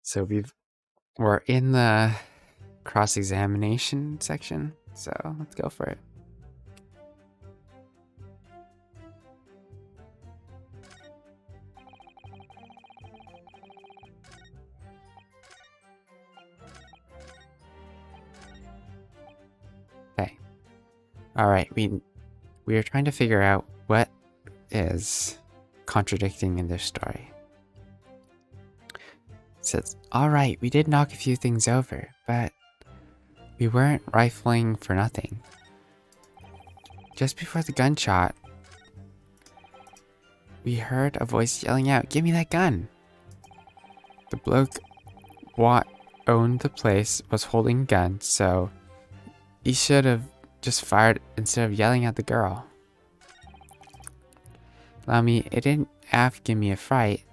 So we're in the cross-examination section, so let's go for it. Okay. All right, we are trying to figure out what is contradicting in this story. It says, all right, we did knock a few things over, but we weren't rifling for nothing. Just before the gunshot, we heard a voice yelling out, "Give me that gun!" The bloke what owned the place was holding a gun, so he should have just fired instead of yelling at the girl. Allow me, it didn't half give me a fright.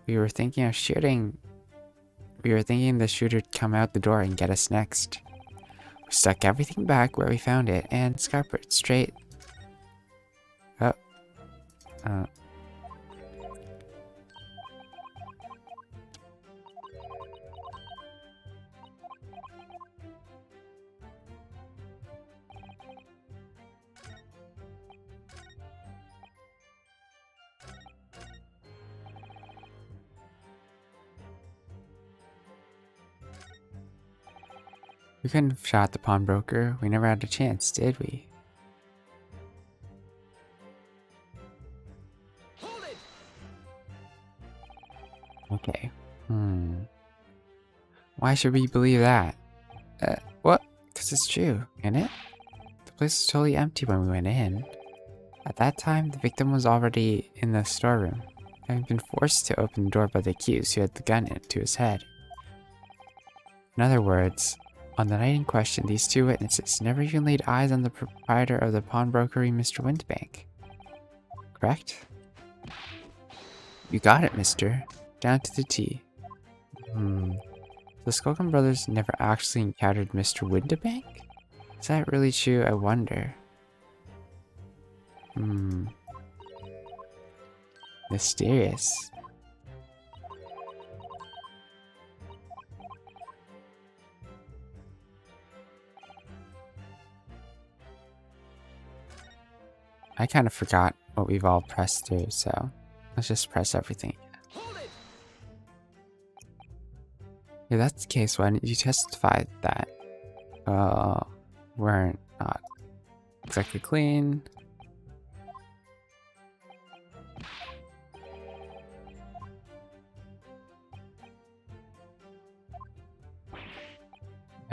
We were thinking of shooting. We were thinking the shooter'd come out the door and get us next. We stuck everything back where we found it and scuppered straight. We couldn't have shot the pawnbroker. We never had a chance, did we? Okay. Why should we believe that? What? Because it's true, isn't it? The place was totally empty when we went in. At that time, the victim was already in the storeroom, having been forced to open the door by the accused who had the gun to his head. In other words, on the night in question, these two witnesses never even laid eyes on the proprietor of the pawnbrokery, Mr. Windbank. Correct? You got it, mister. Down to the T. The Skulkin brothers never actually encountered Mr. Windibank? Is that really true? I wonder. Mysterious. I kind of forgot what we've all pressed through, so let's just press everything. If that's the case, why didn't you testify that we're not exactly clean?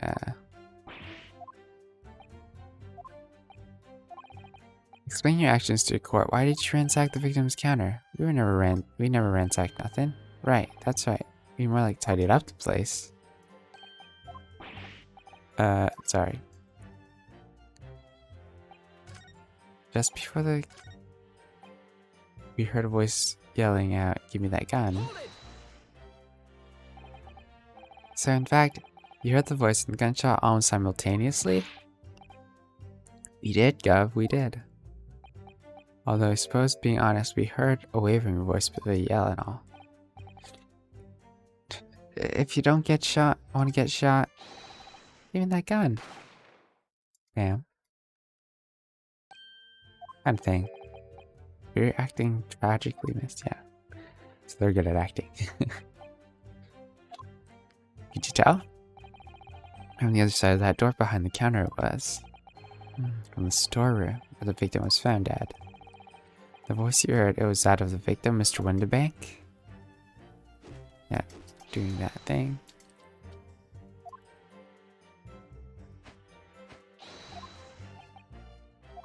Yeah. Explain your actions to the court. Why did you ransack the victim's counter? We never ransacked nothing. Right, that's right. We more like tidied up the place. Sorry. Just before we heard a voice yelling out, "Give me that gun." So in fact, you heard the voice and the gunshot almost simultaneously? We did, Gov, we did. Although I suppose, being honest, we heard a wavering voice with a yell and all. If you don't get shot, I want to get shot. Give me that gun. Bam. Kind of thing. You're acting tragically, miss, yeah. So they're good at acting. Could you tell? On the other side of that door behind the counter it was. From the storeroom where the victim was found dead. The voice you heard, it was that of the victim, Mr. Windibank. Yeah, doing that thing.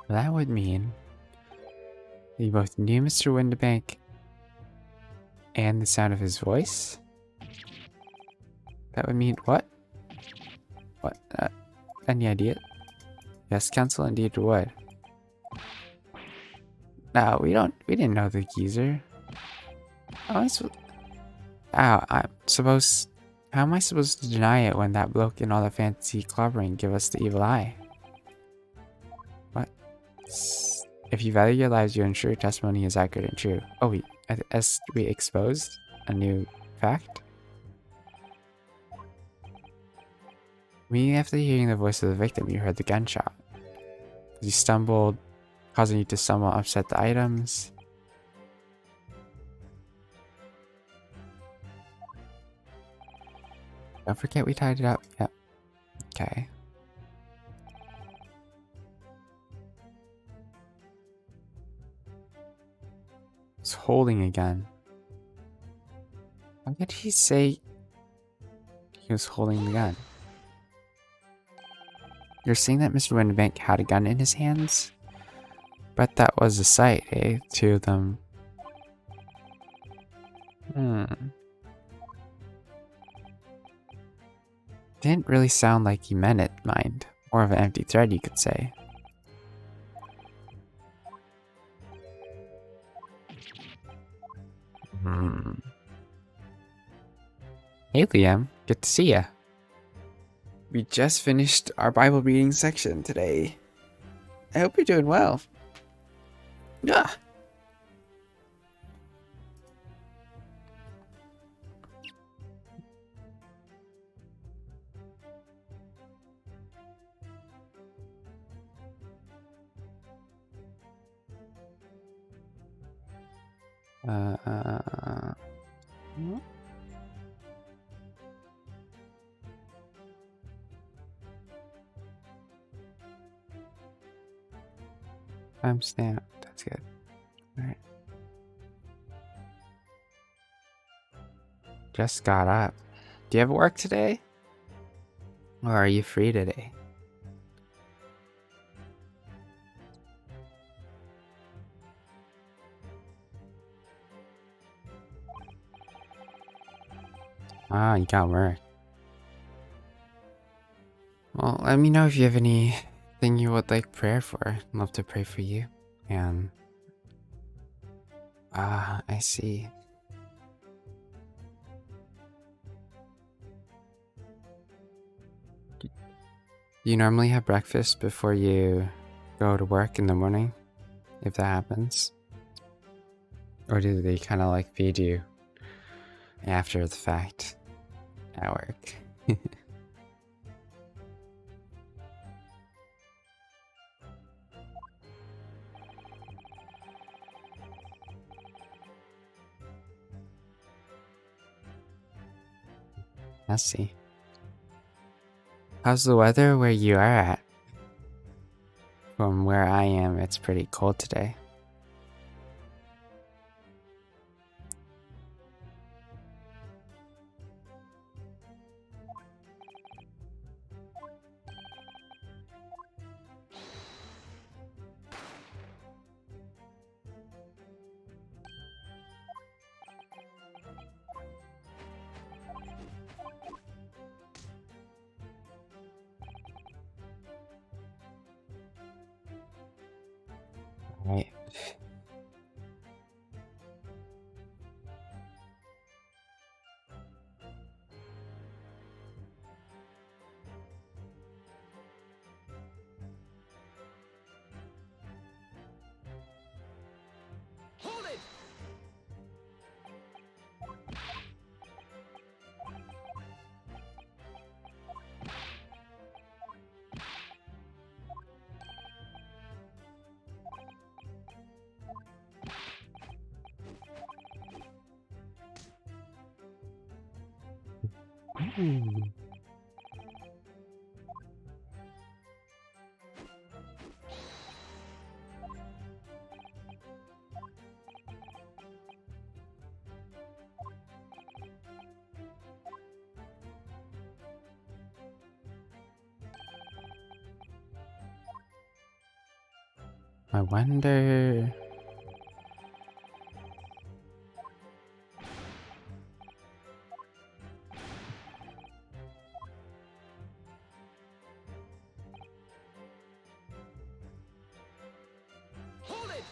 That would mean you both knew Mr. Windibank and the sound of his voice? That would mean what? What? Any idea? Yes, counsel, indeed would. No, we didn't know the geezer. How am I supposed to deny it when that bloke in all the fancy clobbering give us the evil eye? What? If you value your lives, you ensure your testimony is accurate and true. Oh, as we exposed a new fact? Immediately after hearing the voice of the victim, you heard the gunshot. You stumbled, causing you to somewhat upset the items. Don't forget we tied it up. Yep. Okay. It's holding a gun. Why did he say he was holding the gun? You're saying that Mr. Winterbank had a gun in his hands? Bet that was a sight, eh? Two of them. Didn't really sound like he meant it, mind. More of an empty threat, you could say. Hey Liam, good to see ya. We just finished our Bible reading section today. I hope you're doing well. Yeah. Timestamp. That's good. Alright. Just got up. Do you have work today? Or are you free today? Ah, you got work. Well, let me know if you have anything you would like prayer for. I'd love to pray for you. And I see. Do you normally have breakfast before you go to work in the morning? If that happens? Or do they kind of like feed you after the fact at work? I see. How's the weather where you are at? From where I am, it's pretty cold today. Right. Hold it! I wonder. Hold it!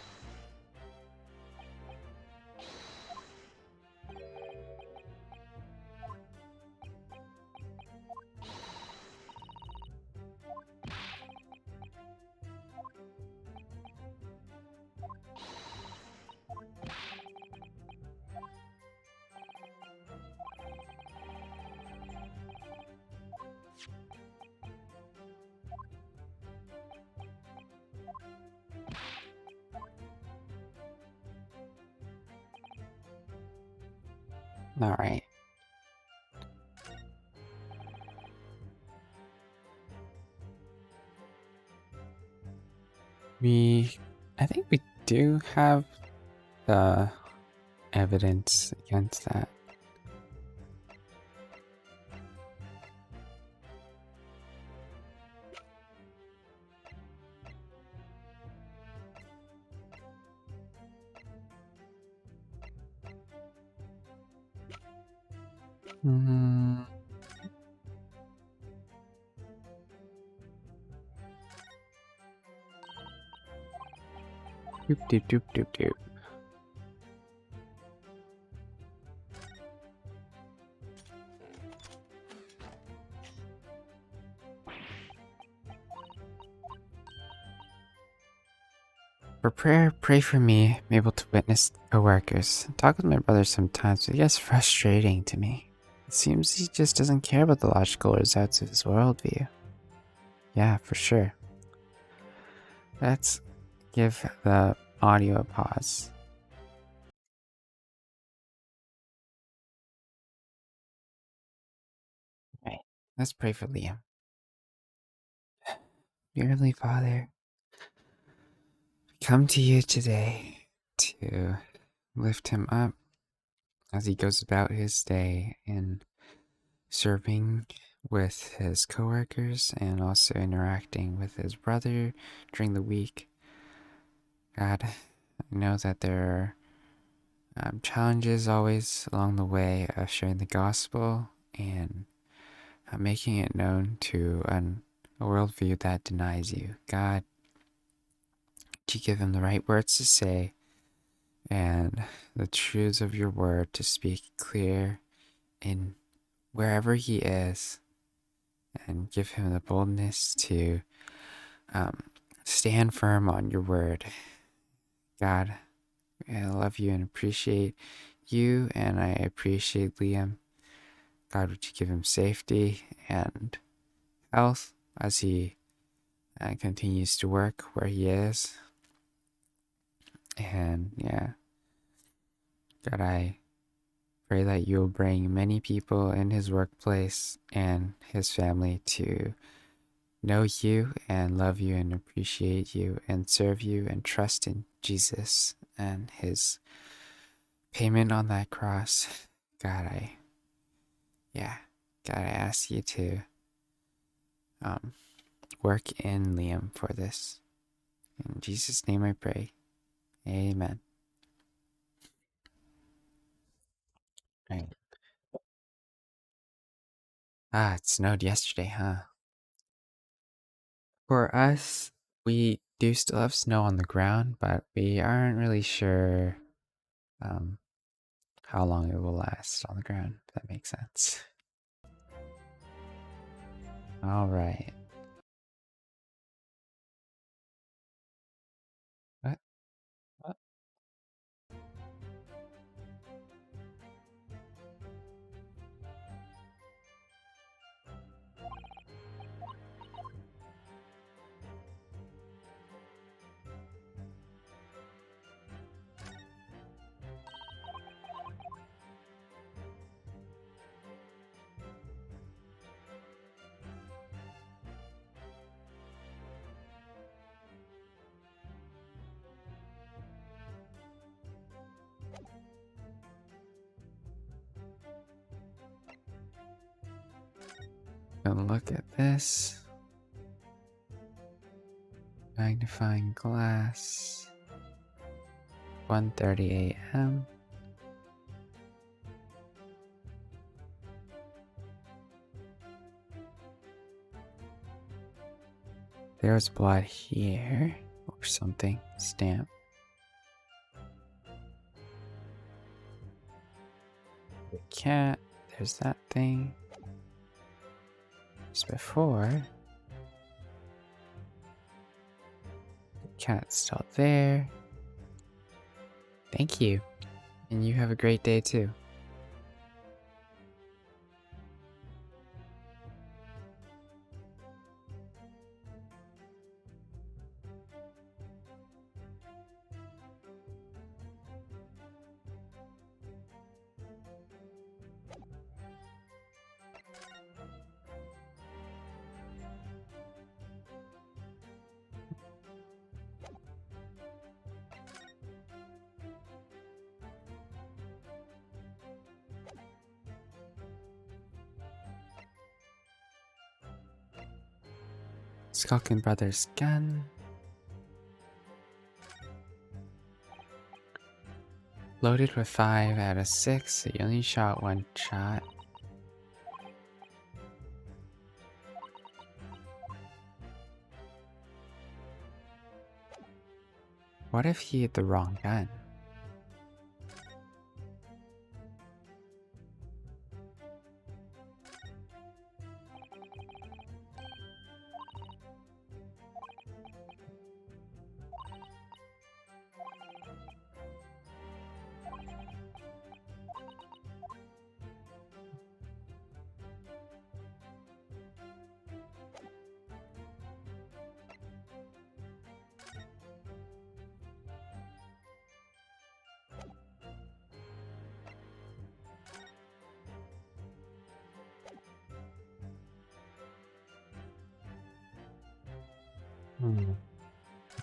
Alright. I think we do have the evidence against that. Mm, doop doop doop doop doop. For prayer, pray for me. I'm able to witness coworkers. Talk with my brother sometimes, but he gets frustrating to me. It seems he just doesn't care about the logical results of his worldview. Yeah, for sure. Let's give the audio a pause. Right. Let's pray for Liam. Dear Heavenly Father, come to you today to lift him up as he goes about his day in serving with his coworkers and also interacting with his brother during the week. God, I know that there are challenges always along the way of sharing the gospel and making it known to a worldview that denies you. God, to give him the right words to say and the truths of your word to speak clear in wherever he is, and give him the boldness to um, stand firm on your word. God, I love you and appreciate you, and I appreciate Liam. God, would you give him safety and health as he continues to work where he is? And yeah, God, I pray that you'll bring many people in his workplace and his family to know you and love you and appreciate you and serve you and trust in Jesus and his payment on that cross. God, God, I ask you to um, work in Liam for this. In Jesus' name I pray. Amen. Right. Ah, it snowed yesterday, huh? For us, we do still have snow on the ground, but we aren't really sure um, how long it will last on the ground, if that makes sense. All right. What? What? And look at this. Magnifying glass. 1:30 a.m. There's blood here or something. Stamp. The cat. There's that thing. Just before. The cat's still there. Thank you. And you have a great day too. Skulkin Brothers gun. Loaded with 5 out of 6, so you only shot 1 shot. What if he had the wrong gun?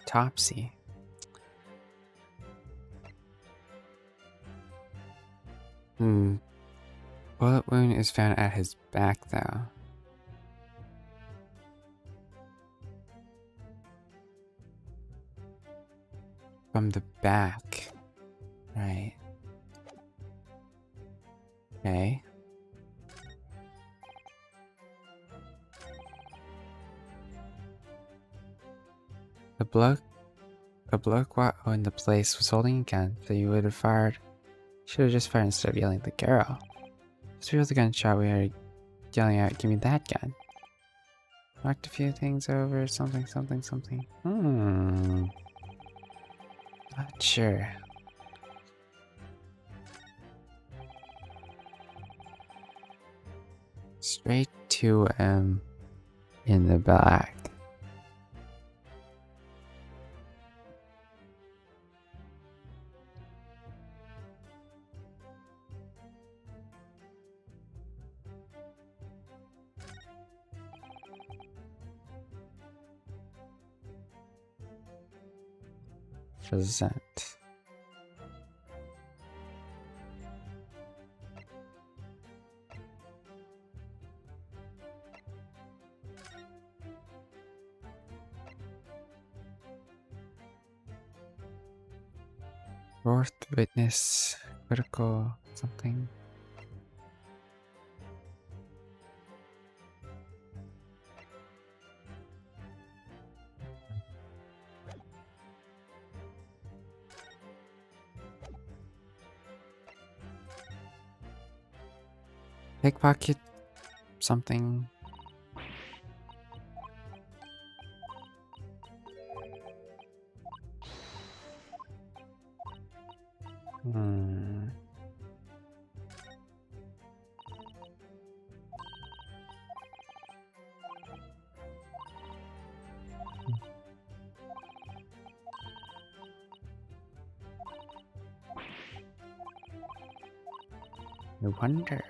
Autopsy. Bullet wound is found at his back, though. From the back. Right. Okay. The bloke what owned the place was holding a gun, so you would have fired. Should have just fired instead of yelling at the girl. Just real the gunshot we are yelling out, give me that gun. Knocked a few things over, something. Not sure. Straight to him in the back. Present. Fourth witness, critical something. Pickpocket something. No wonder.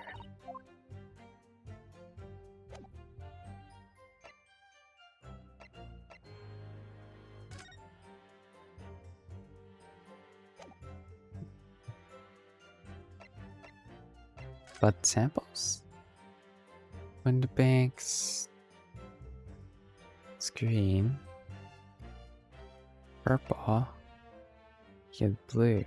Blood samples. Window banks. Screen. Purple. You have blue.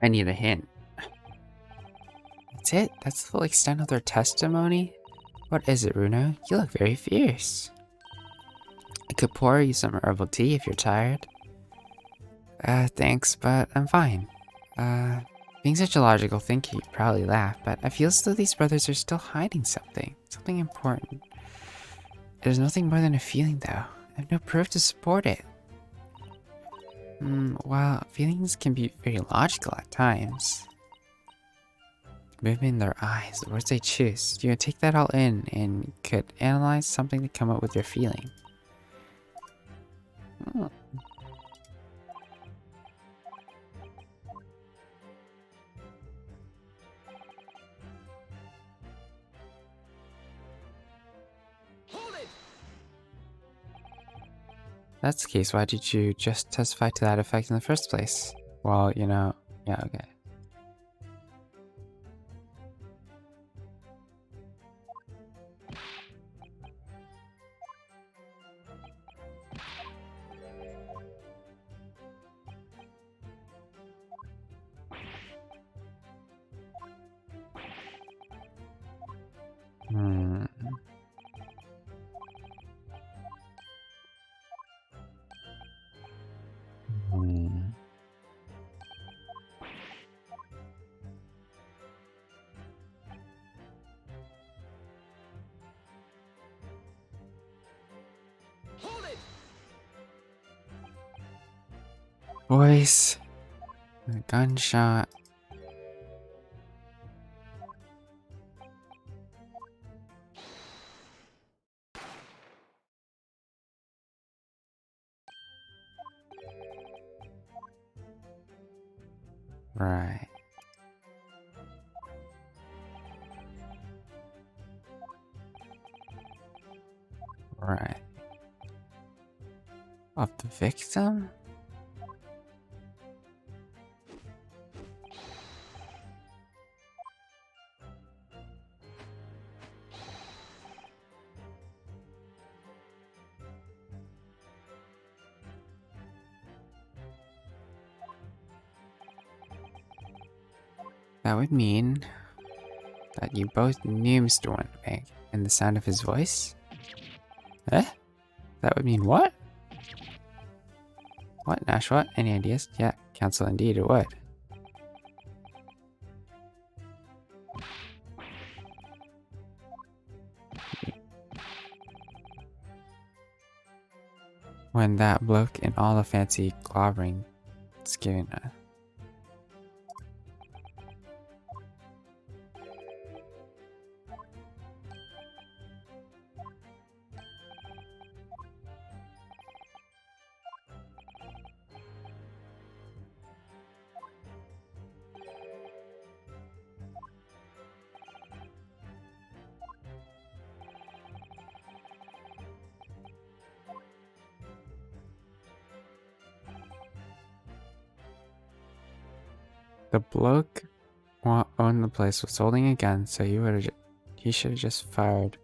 I need a hint. That's it? That's the full extent of their testimony? What is it, Runo? You look very fierce. I could pour you some herbal tea if you're tired. Thanks, but I'm fine. Being such a logical thinker, you'd probably laugh, but I feel as though these brothers are still hiding something. Something important. There's nothing more than a feeling, though. I have no proof to support it. While feelings can be very logical at times. Movement in their eyes, the words they choose. You can take that all in and could analyze something to come up with your feeling. Hmm. That's the case, why did you just testify to that effect in the first place? Well, yeah, okay. Hmm. Hmm. Voice. A gunshot. Right. Right. Of the victim? That would mean that you both knew Mr. Wonderbank and the sound of his voice? Eh? That would mean what? What, Nash, what? Any ideas? Yeah, counsel indeed it would. When that bloke in all the fancy clobbering is given a... The bloke who owned the place was holding a gun, so he should have just fired.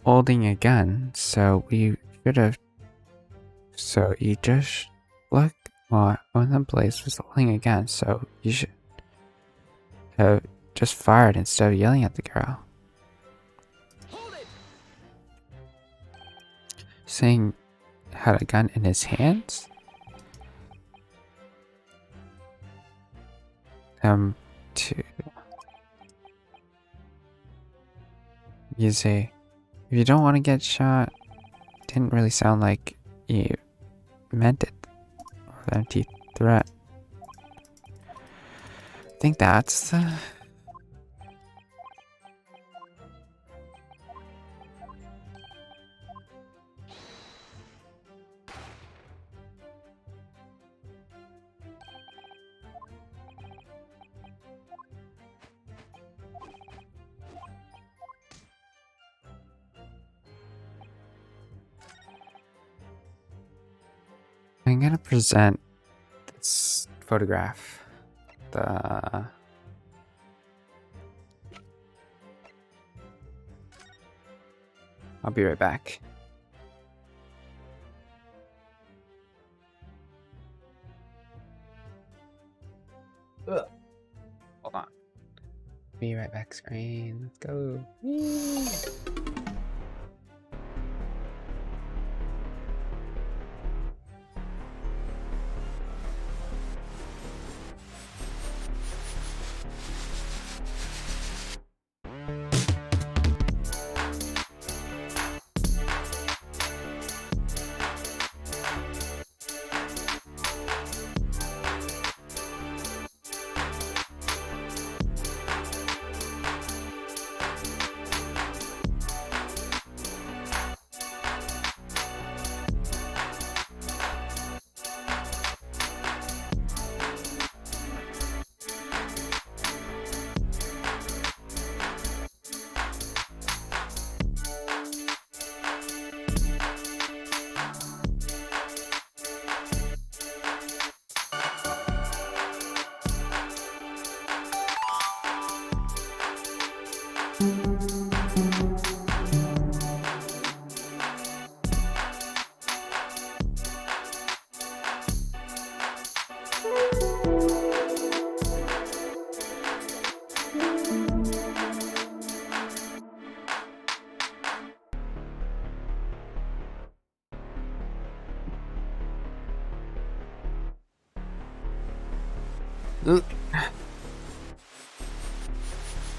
Holding a gun, so we should have... So you just... Look, well, owned the place was holding a gun, so you should have just fired instead of yelling at the girl. Saying had a gun in his hands? To... You say, if you don't want to get shot, didn't really sound like you meant it. Or an empty threat. I think that's the... I'm gonna present this photograph. I'll be right back. Ugh. Hold on. Be right back, screen. Let's go. Whee!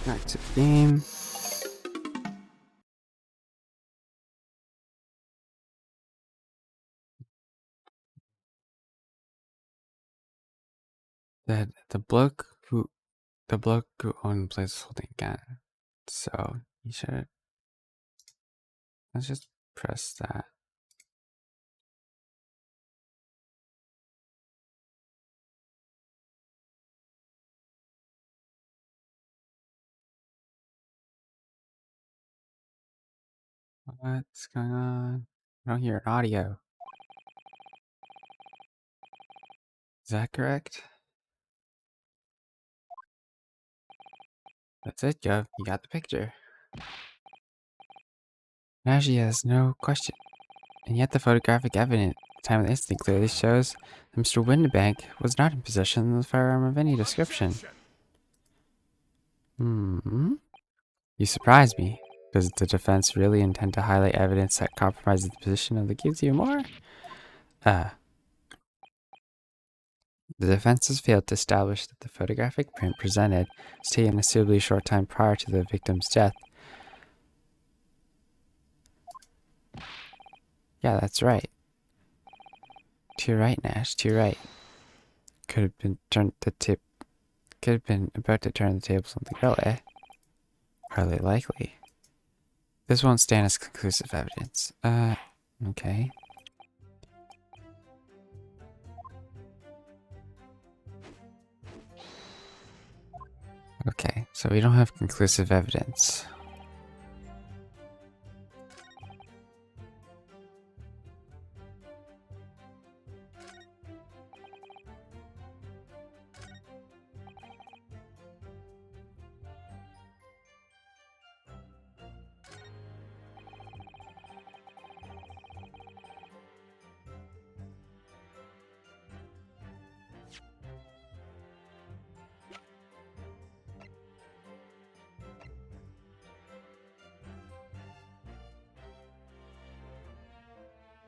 Back to the game. The bloke who owned the place is holding a gun. So you should. Let's just press that. What's going on? I don't hear an audio. Is that correct? That's it, Gov. You got the picture. Now she has no question. And yet the photographic evidence at the time of the incident clearly shows that Mr. Windibank was not in possession of a firearm of any description. You surprise me. Does the defense really intend to highlight evidence that compromises the position of the accused even more? The defense has failed to establish that the photographic print presented was taken a suitably short time prior to the victim's death. Yeah, that's right. To your right, Nash, to your right. Could have been about to turn the tables on the girl, eh? Hardly likely. This won't stand as conclusive evidence. Okay. Okay, so we don't have conclusive evidence.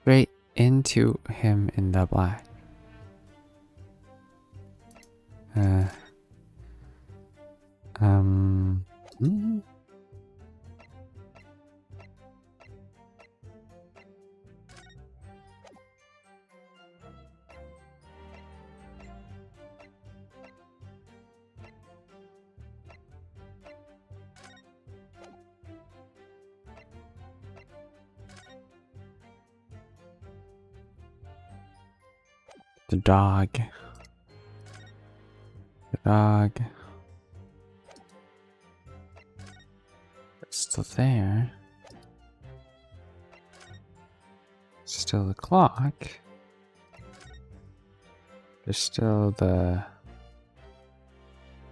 Straight into him in the black. The dog. The dog. It's still there. Still the clock. There's still the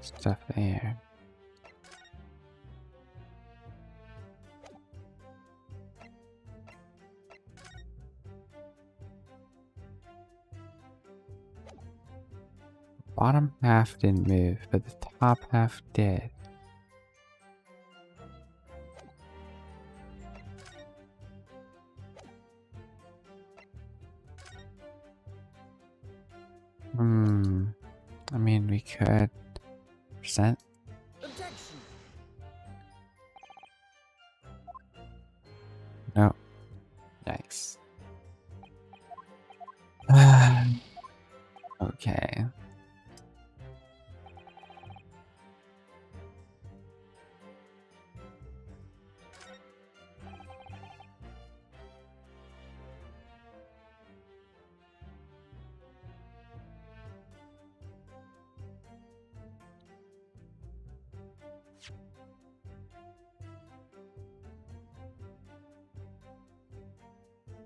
stuff there. bottom half didn't move, but the top half did. I mean, we could present. Objection. No. Yikes. Okay.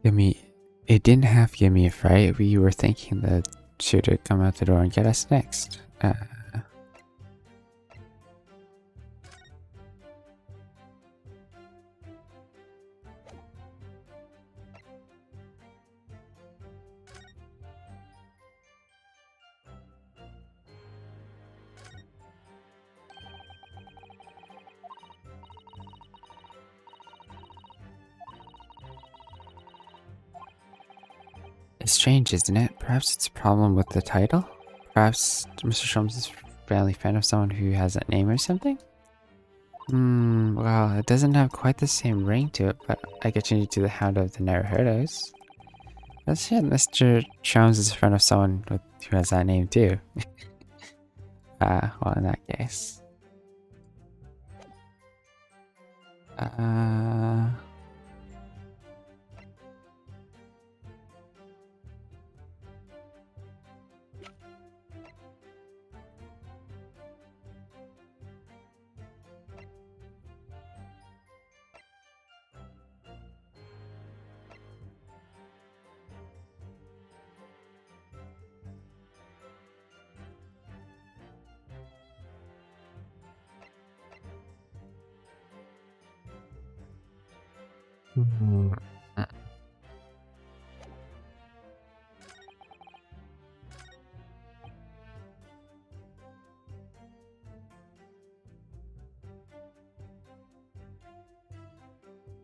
Gimme. It didn't have gimme a fright. We were thinking that she would come out the door and get us next. It's strange, isn't it? Perhaps it's a problem with the title? Perhaps Mr. Sholmes is a family fan of someone who has that name or something? Well, it doesn't have quite the same ring to it, but I could change it to the Hound of the Naruhodos. Let's say Mr. Sholmes is a friend of someone who has that name too. Well, in that case.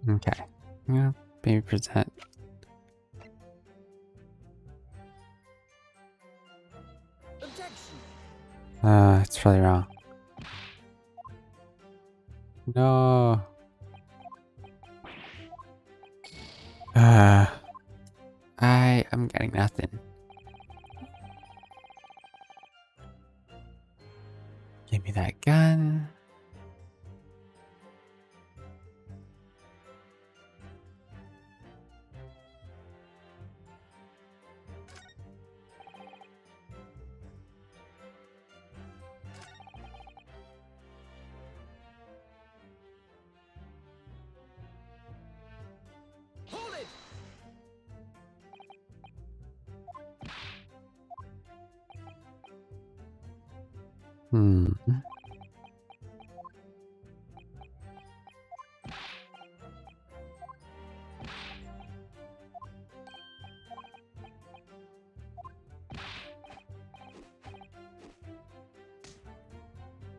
Okay. Yeah, maybe present. Objection. It's probably wrong. No. I'm getting nothing. Give me that gun. Hold it. Hmm.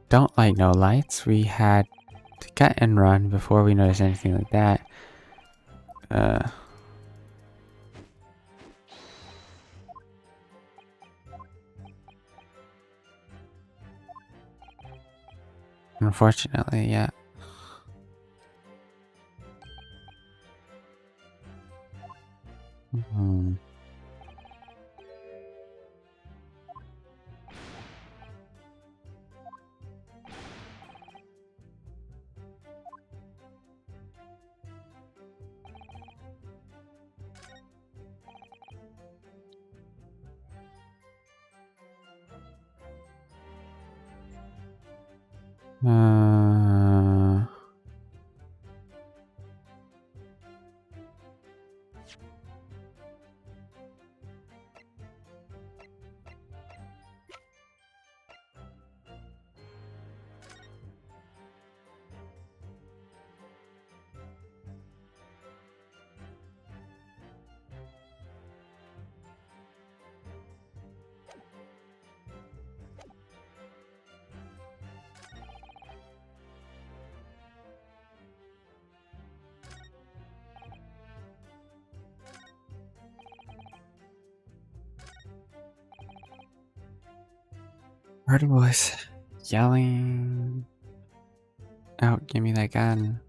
Don't like no lights. We had to cut and run before we noticed anything like that. Unfortunately, yeah. Hmm. Uh, Heard a voice yelling out, give me that gun.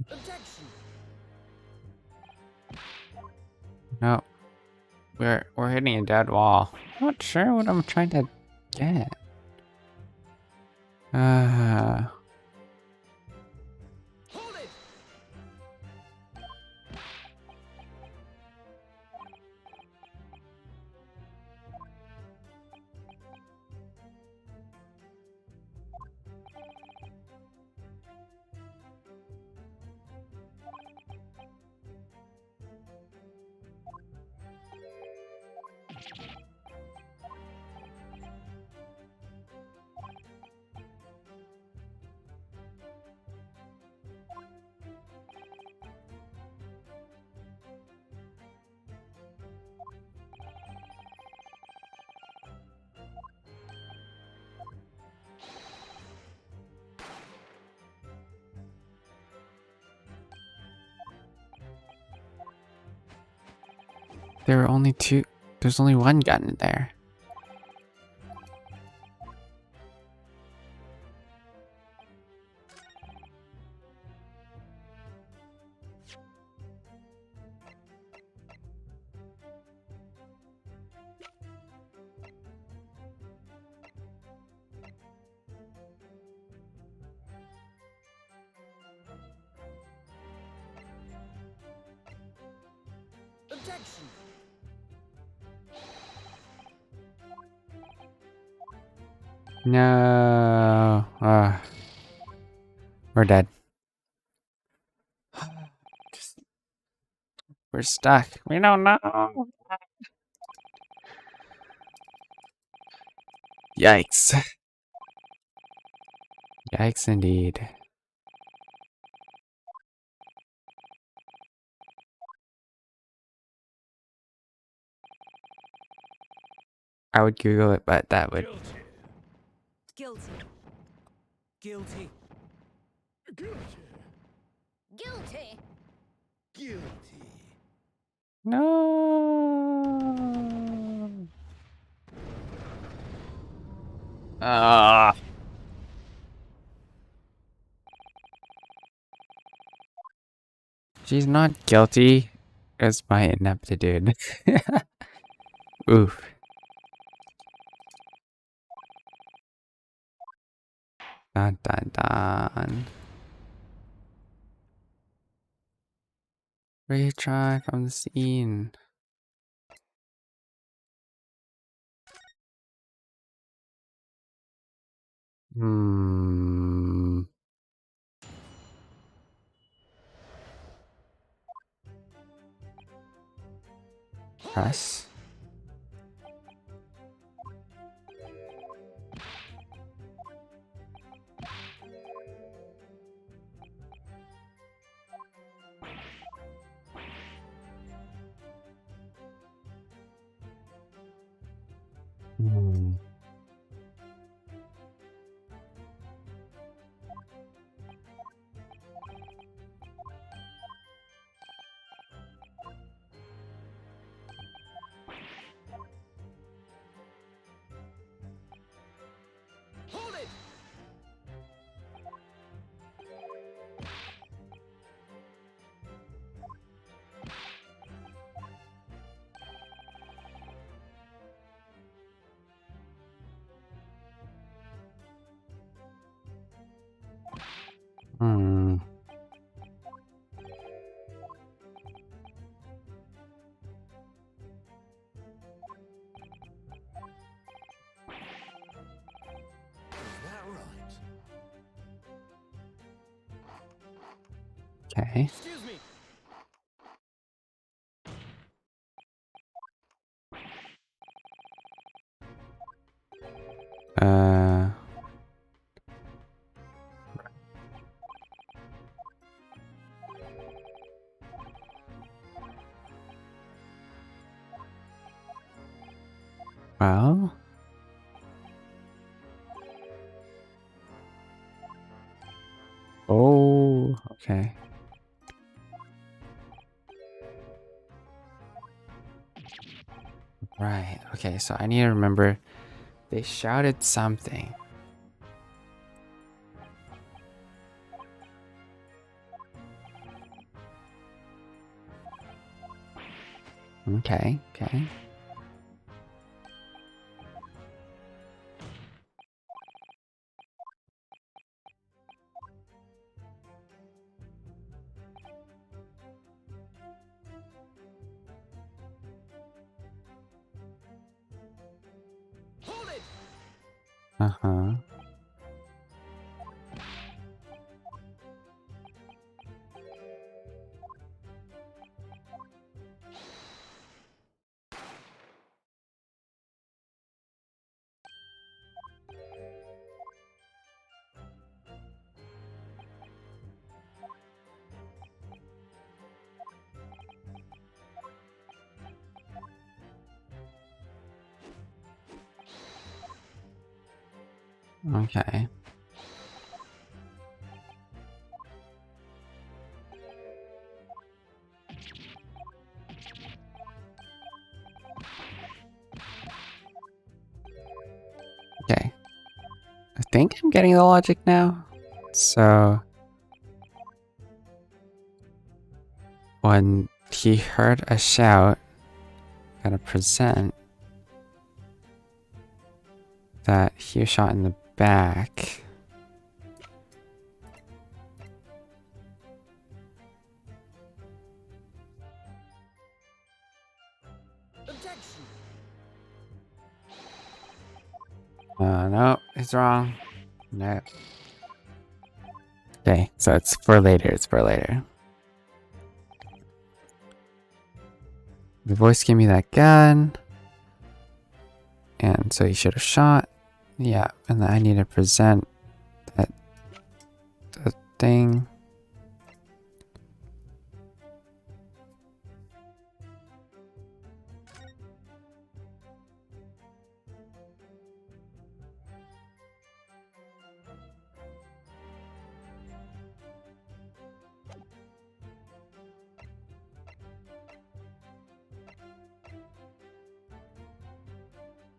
Objection! No, we're hitting a dead wall. Not sure what I'm trying to get. Hold it! there are only two. There's only one gun in there. Objection! No. We're dead. We're stuck. We don't know. Yikes. Yikes indeed. I would Google it, but that would. Guilty. Guilty. Guilty. Guilty. Guilty. No. Ah. She's not guilty. It's my ineptitude. Oof. Dun dun dun. Retry from the scene. Hmm. Press. Hmm. Hold it! Hmm. Is that right? Okay. Excuse me. Uh. Well. Oh, okay. Right. Okay, so I need to remember they shouted something. Okay, okay. Hold it! Uh-huh. Okay. Okay. I think I'm getting the logic now. So when he heard a shout, gotta present that he was shot in the back. Objection! No, he's wrong. No. Okay, so it's for later. It's for later. The voice gave me that gun. And so he should have shot. Yeah, and then I need to present that the thing.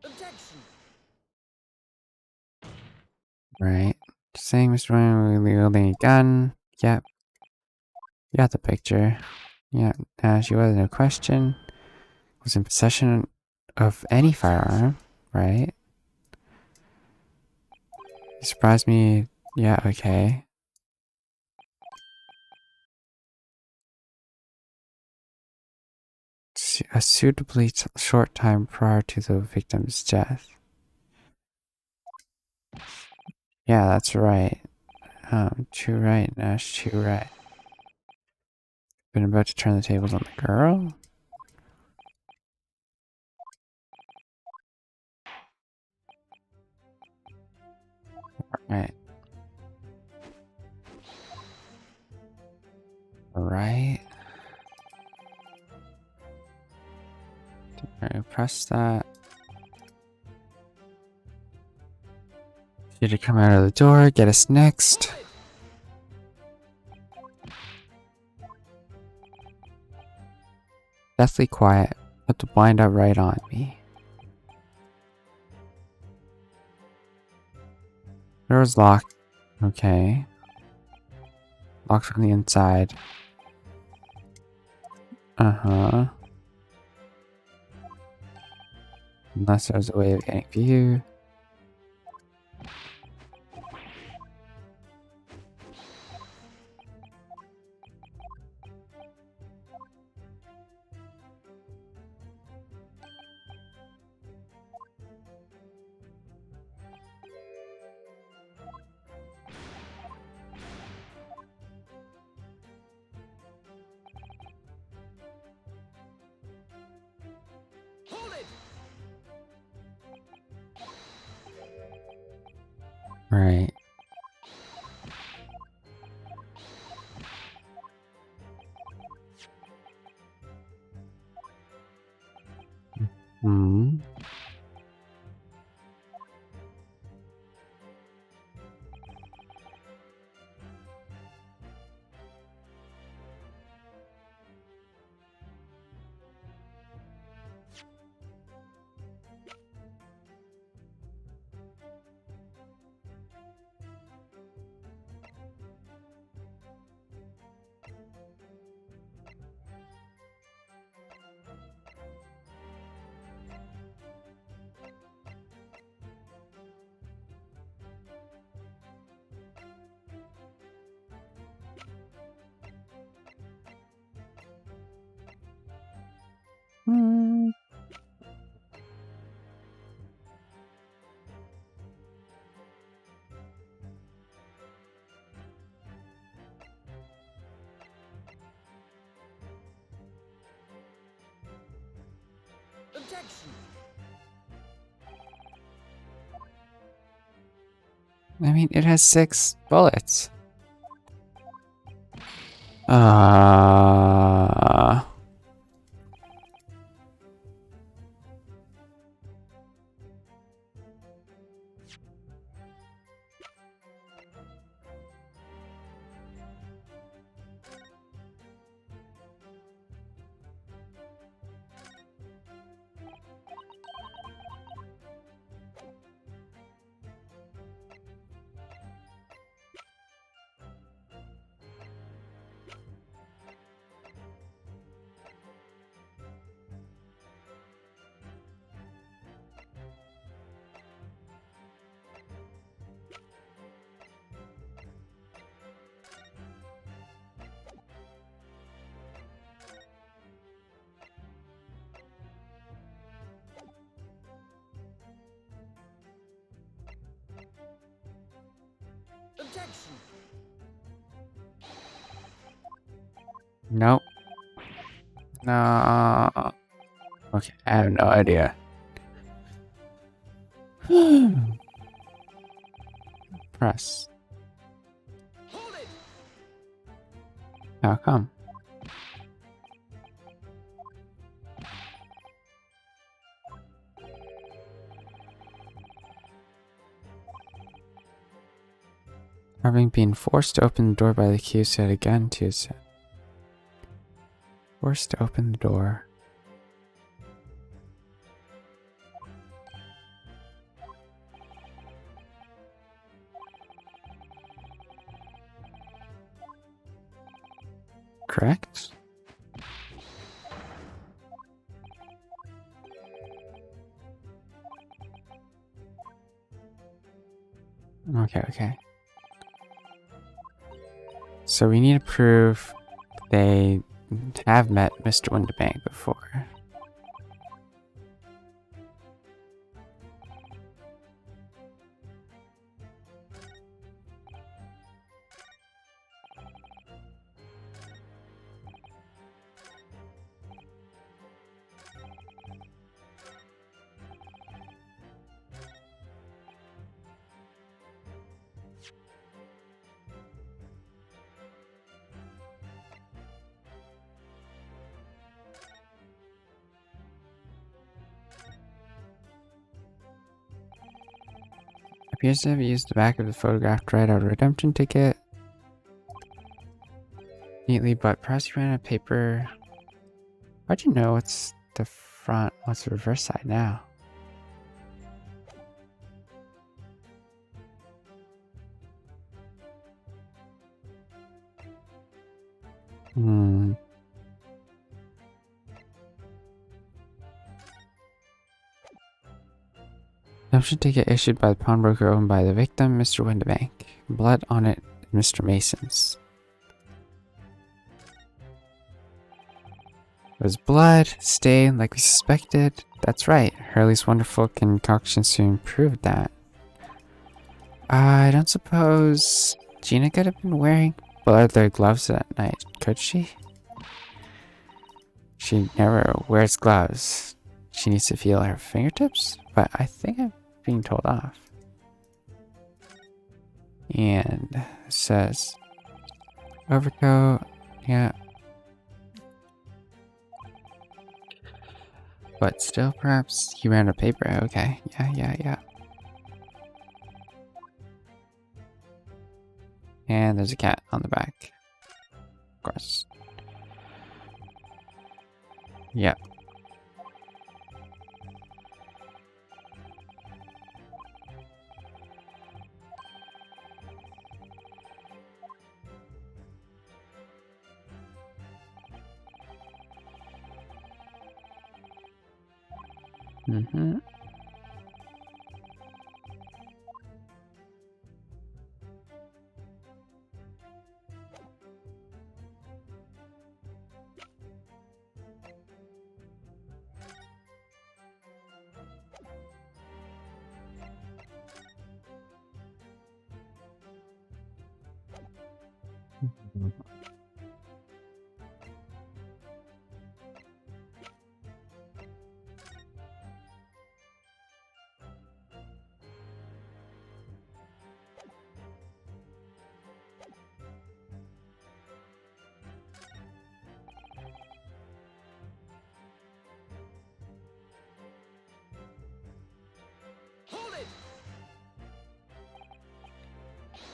Objection! Right. Saying Mr. Ryan wielding a gun. Yep. You got the picture. Yeah, she wasn't a question. Was in possession of any firearm, right? You surprised me. Yeah, okay. A suitably short time prior to the victim's death. Yeah, that's right. True right, Nash, true right. Been about to turn the tables on the girl? Right. Right. Alright, press that. Should have come out of the door, get us next. Deathly quiet. Put the blind up right on me. Door's locked. Okay. Locked from the inside. Uh-huh. Unless there's a way of getting view. Hold it! Right. Hmm. Objection! I mean, it has 6 bullets. Uh... Objection! Nope. No. Okay, I have no idea. Press. Hold it! How come? Having been forced to open the door by the Q said again to his forced to open the door. Correct? Okay. So we need to prove they have met Mr. Winterbank before. Appears to have used the back of the photograph to write out a redemption ticket. Neatly, but perhaps you ran out of paper. How'd you know what's the front, what's the reverse side now? Hmm. Redemption ticket issued by the pawnbroker owned by the victim, Mr. Winterbank. Blood on it, Mr. Mason's. It was blood, stained like we suspected. That's right, Hurley's wonderful concoction soon proved that. I don't suppose Gina could have been wearing leather gloves that night, could she? She never wears gloves. She needs to feel her fingertips, but I think I'm being told off. And it says overcoat, yeah. But still, perhaps he ran out of paper. Okay, yeah. And there's a cat on the back. Of course. Yep. Mm-hmm.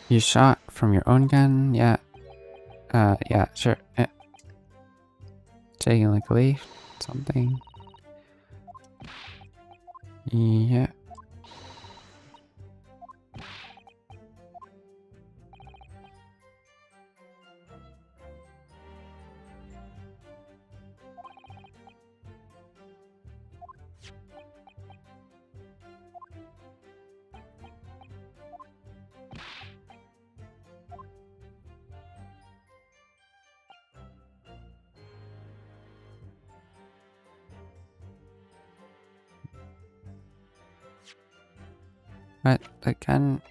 You shot from your own gun? Yeah. Yeah, sure. Yeah. Taking like a leaf? Something. Yeah. But the gun.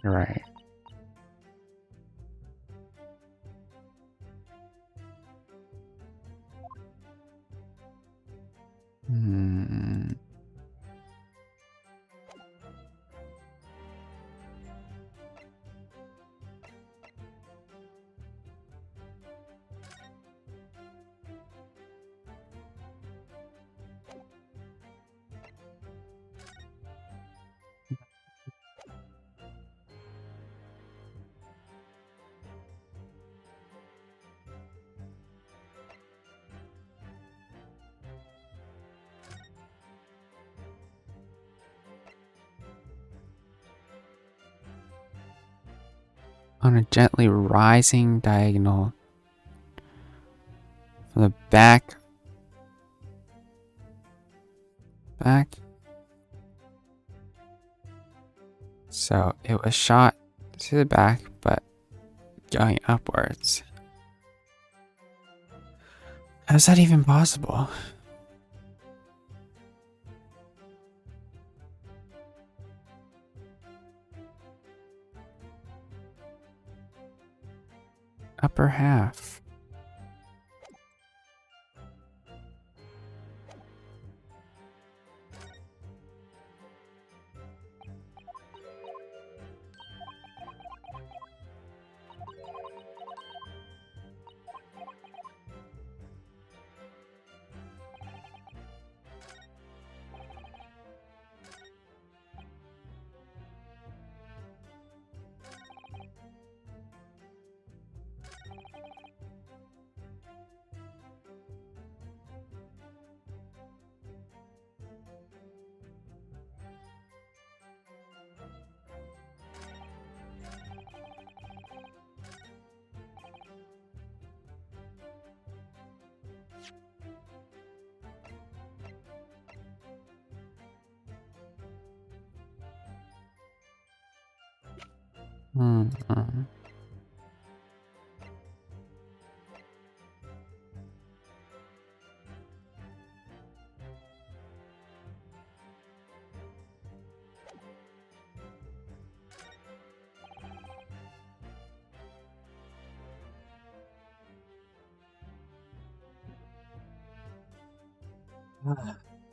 Right. Hmm. On a gently rising diagonal from the back. So it was shot to the back, but going upwards. How's that even possible? Upper half. Hmm.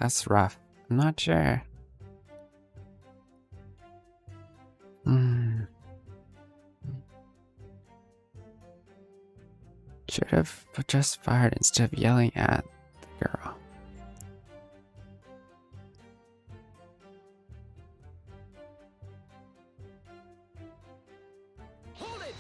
That's rough. I'm not sure. Hmm. Should have just fired instead of yelling at the girl. Hold it!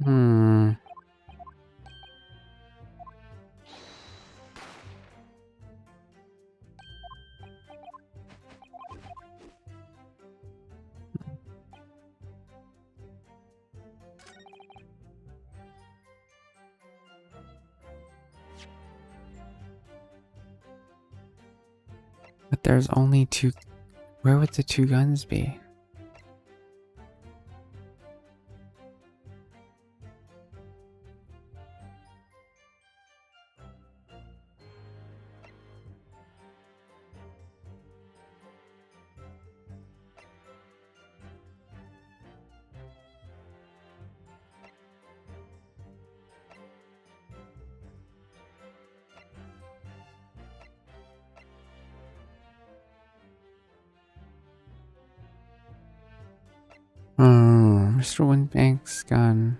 Hmm. But there's only two. Where would the two guns be? Oh, Mr. Windbank's gun.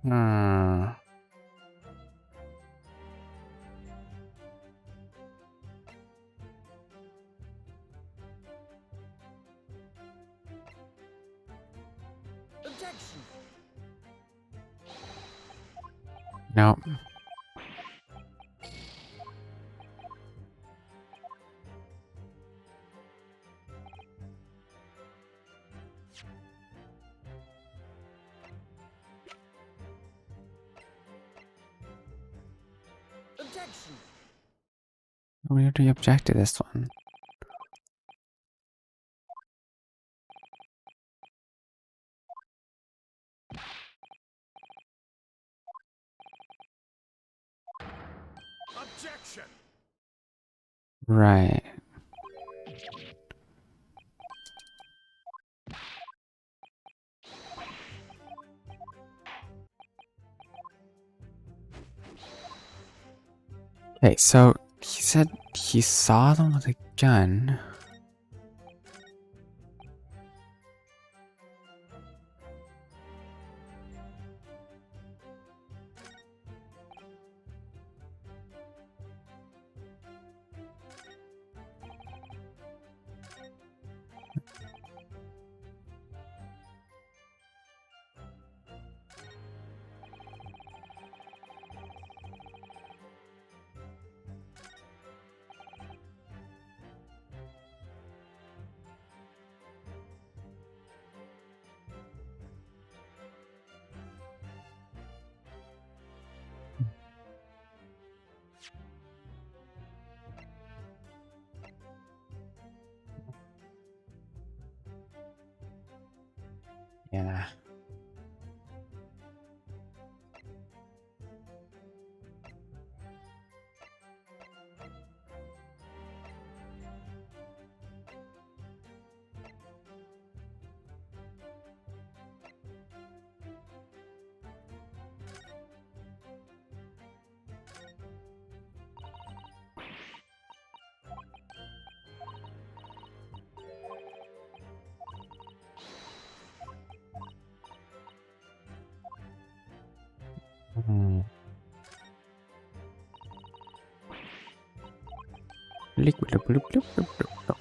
Hmm. Objection. Nope. Objection. We already object to this one. Objection! Right. Okay, so he said he saw them with a gun. Yeah. Hmm. Liquid, bloop, bloop, bloop, bloop, bloop.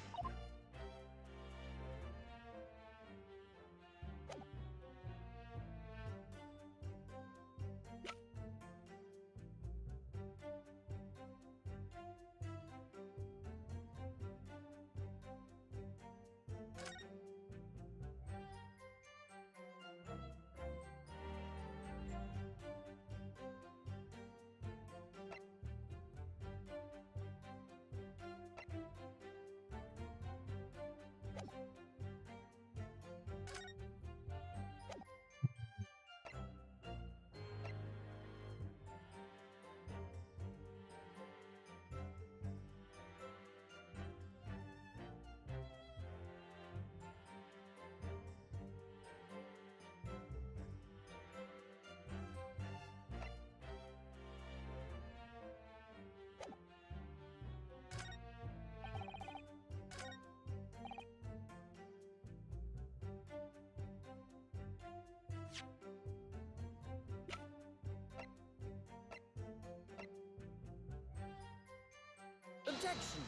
Objection.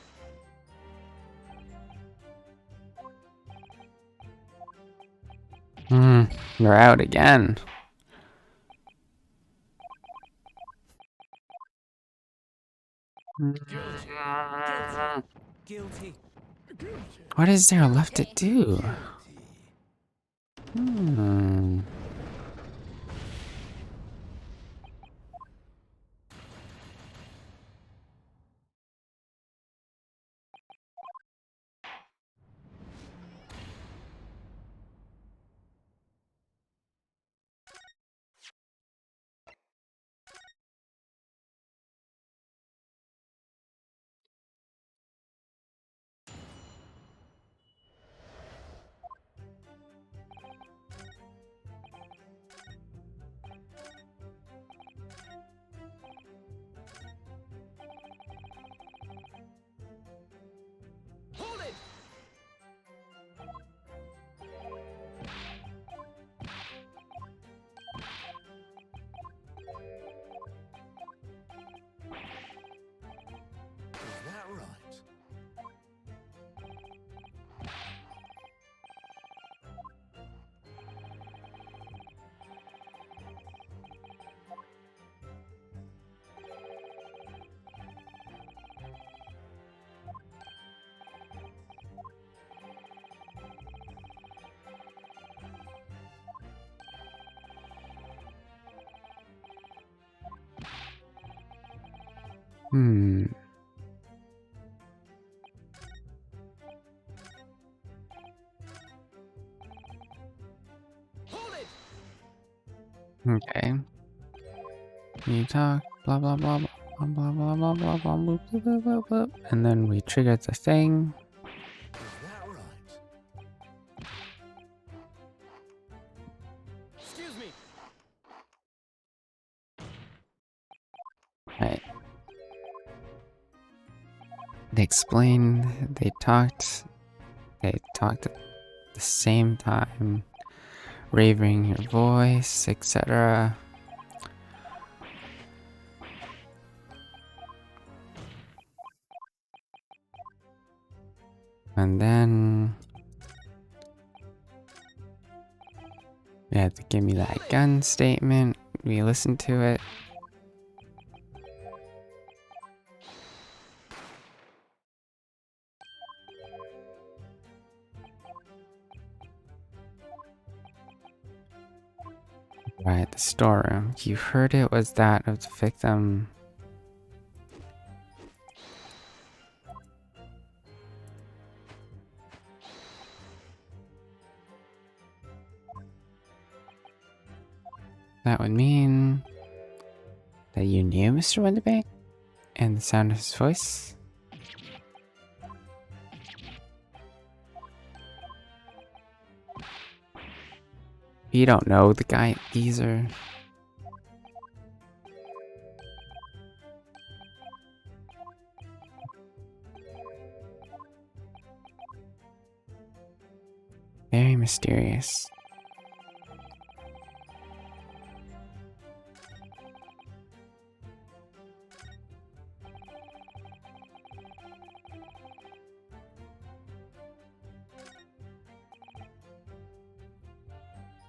You're out again. Guilty. Guilty. What is there left to do? Guilty. Hmm. Hmm. Hold it! Okay. You talk, blah blah blah blah blah blah blah blah blah blah blah blah blah blah blah. And then we trigger the thing. Is that right? Excuse me. Right. They explained, they talked at the same time, raving your voice, etc. And then you had to give me that gun statement. We listened to it. Right, the storeroom. You heard it was that of the victim. That would mean that you knew Mr. Winterbank and the sound of his voice. You don't know the guy, geezer. Very mysterious.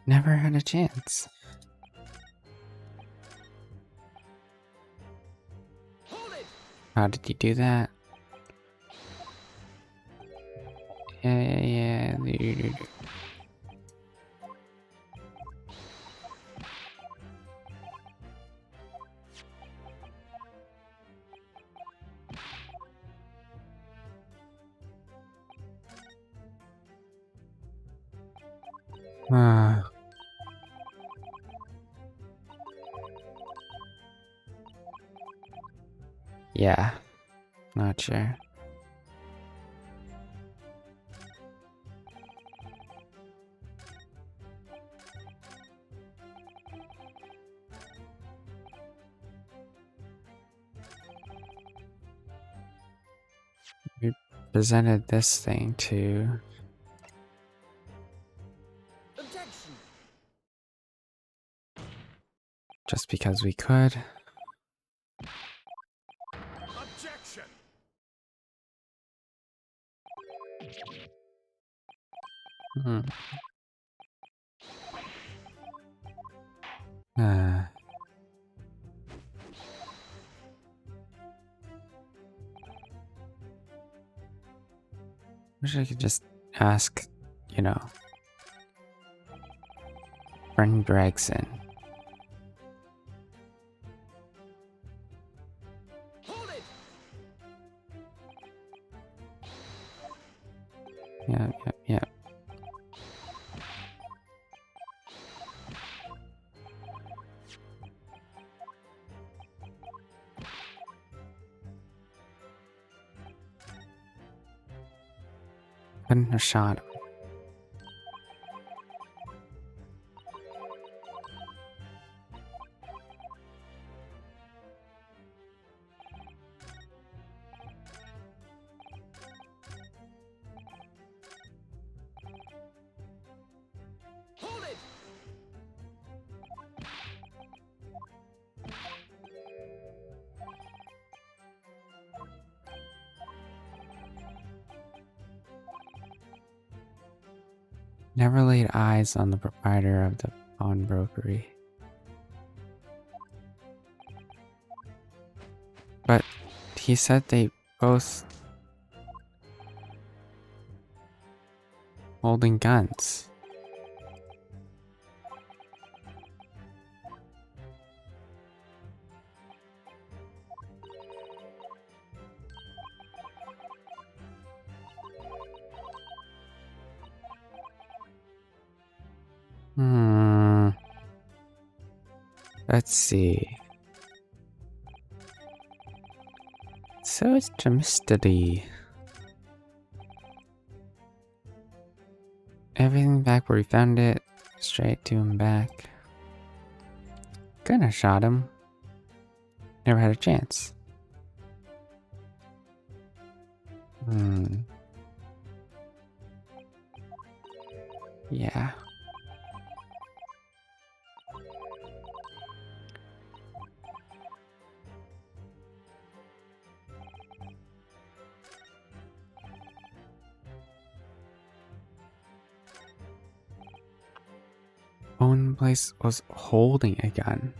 Never had a chance. Hold it! How did you do that? Yeah. Ah, yeah, not sure. We presented this thing to Objection! just because we could. Objection! Hmm. Uh, wish I could just ask, you know, Brendan Gregson. Hold it! Yeah. Couldn't have shot him. Hold it! Never laid eyes on the proprietor of the pawnbrokery. But he said they both holding guns. Let's see. So it's a mystery. Everything back where we found it. Straight to him back. Gonna shot him. Never had a chance. Yeah. Owen Place was holding a gun.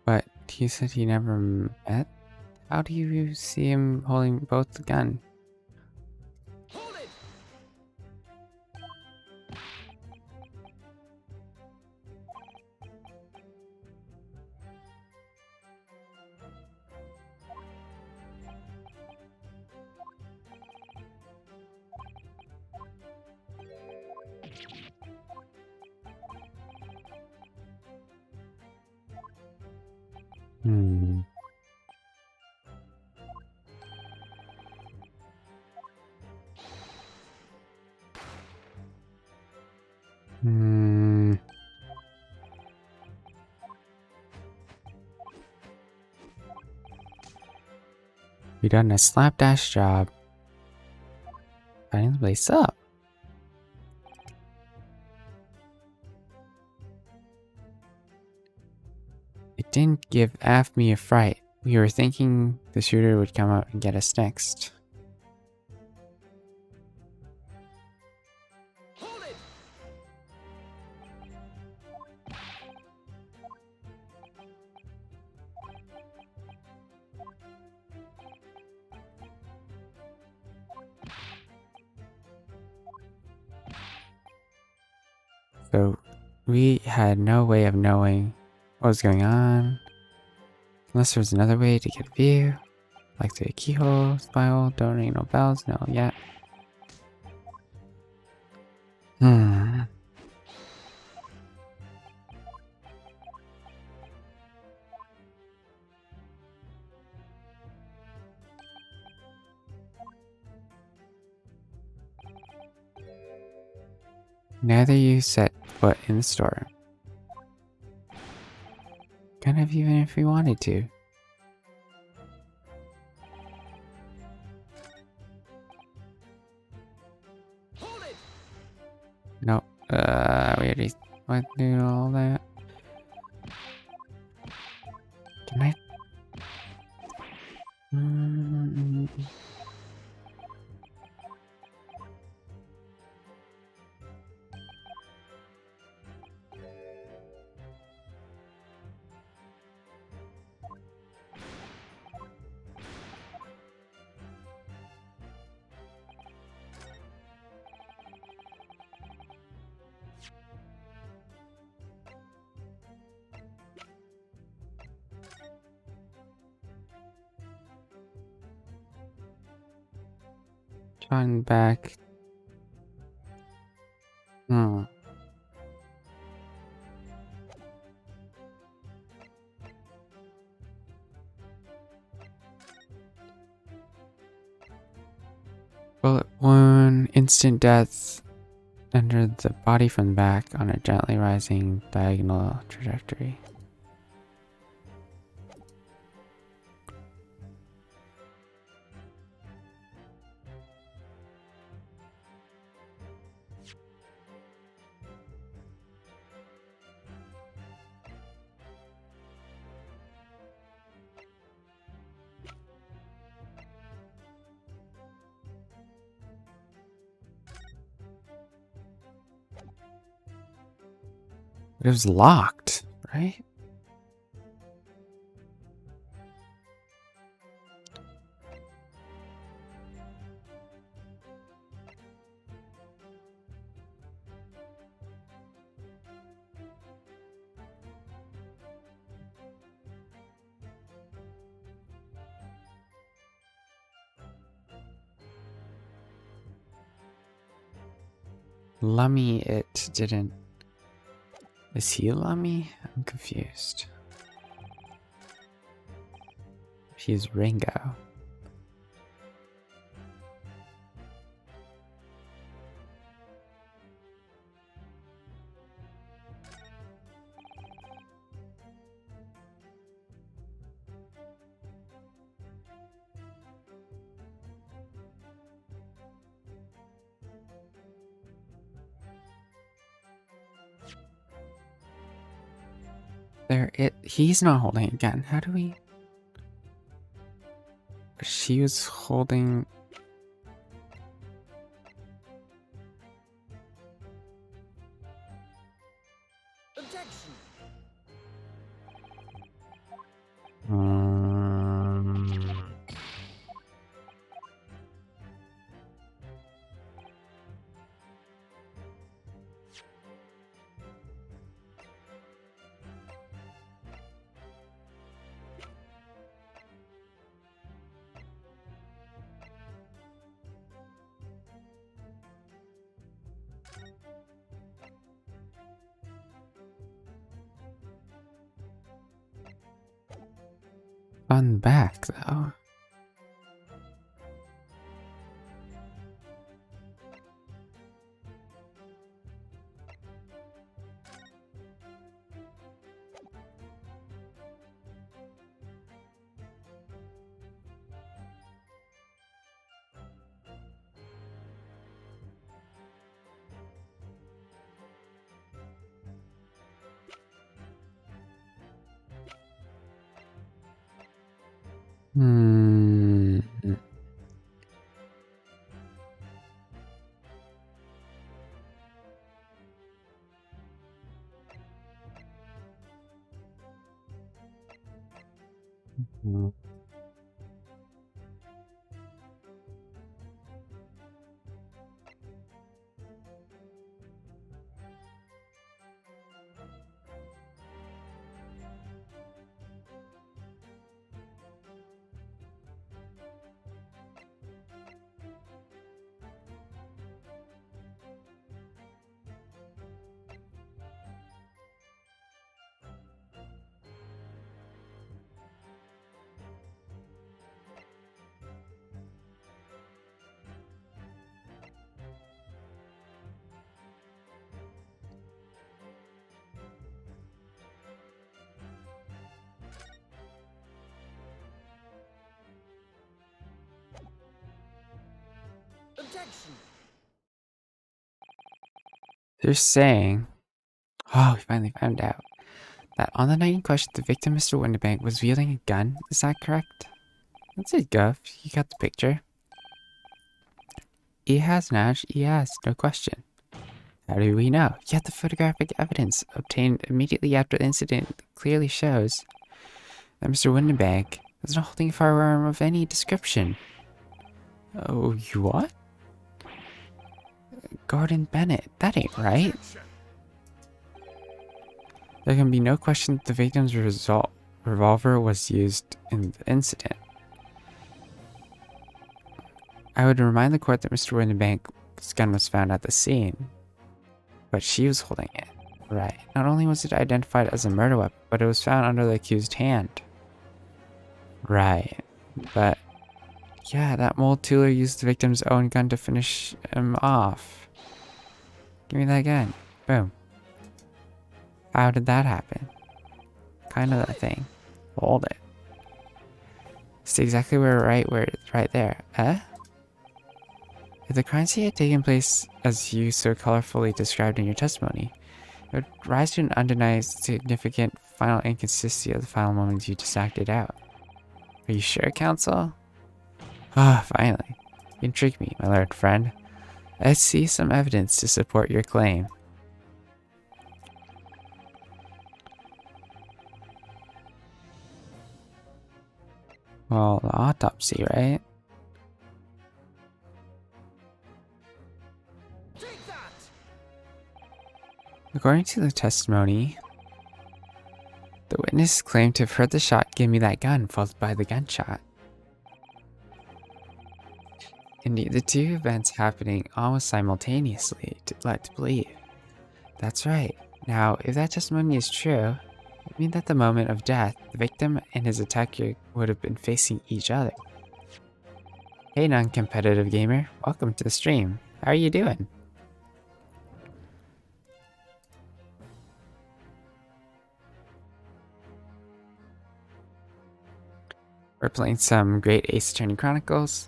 But he said he never met. How do you see him holding both the gun? Hold it! Hmm. Hmm. We done a slapdash job finding the place up. It didn't give AFME a fright. We were thinking the shooter would come out and get us next. Hold it! So we had no way of knowing what was going on. Unless there was another way to get a view. Like the keyhole, spiral, don't ring no bells, no yet. Hmm. Neither you set foot in the store. Kind of even if we wanted to. Hold it! No. We already went through all that. Can I? Mm. Trying back. Hmm. Bullet wound, instant death under the body from the back on a gently rising diagonal trajectory. But it was locked, right? Lummy it didn't. Is he Lummy? I'm confused. He's Ringo. He's not holding a gun. How do we? She was holding. Objection. Um, Fun back though. Hmm. Objection. They're saying, oh, we finally found out that on the night in question, the victim, Mr. Winterbank, was wielding a gun. Is that correct? That's it, Gov. You got the picture. He has, Nash. He has, no question. How do we know? Yet the photographic evidence obtained immediately after the incident clearly shows that Mr. Winterbank was not holding a firearm of any description. Oh, you what? Gordon Bennett. That ain't right. Objection. There can be no question that the victim's revolver was used in the incident. I would remind the court that Mr. Winterbank's gun was found at the scene, but she was holding it. Right. Not only was it identified as a murder weapon, but it was found under the accused's hand. Right. But, yeah, that mold tooler used the victim's own gun to finish him off. Give me that gun. Boom. How did that happen? Kind of that thing. Hold it. It's exactly where it's right there. If the crime scene had taken place as you so colorfully described in your testimony, it would rise to an undenied significant final inconsistency of the final moments you just acted out. Are you sure, counsel? Ah, finally. You intrigue me, my learned friend. I see some evidence to support your claim. Well, the autopsy, right? Take that. According to the testimony, the witness claimed to have heard the shot, "Give me that gun," followed by the gunshot. Indeed, the two events happening almost simultaneously, led to believe. That's right. Now, if that testimony is true, it would mean that the moment of death, the victim and his attacker would have been facing each other. Hey non-competitive gamer, welcome to the stream. How are you doing? We're playing some great Ace Attorney Chronicles.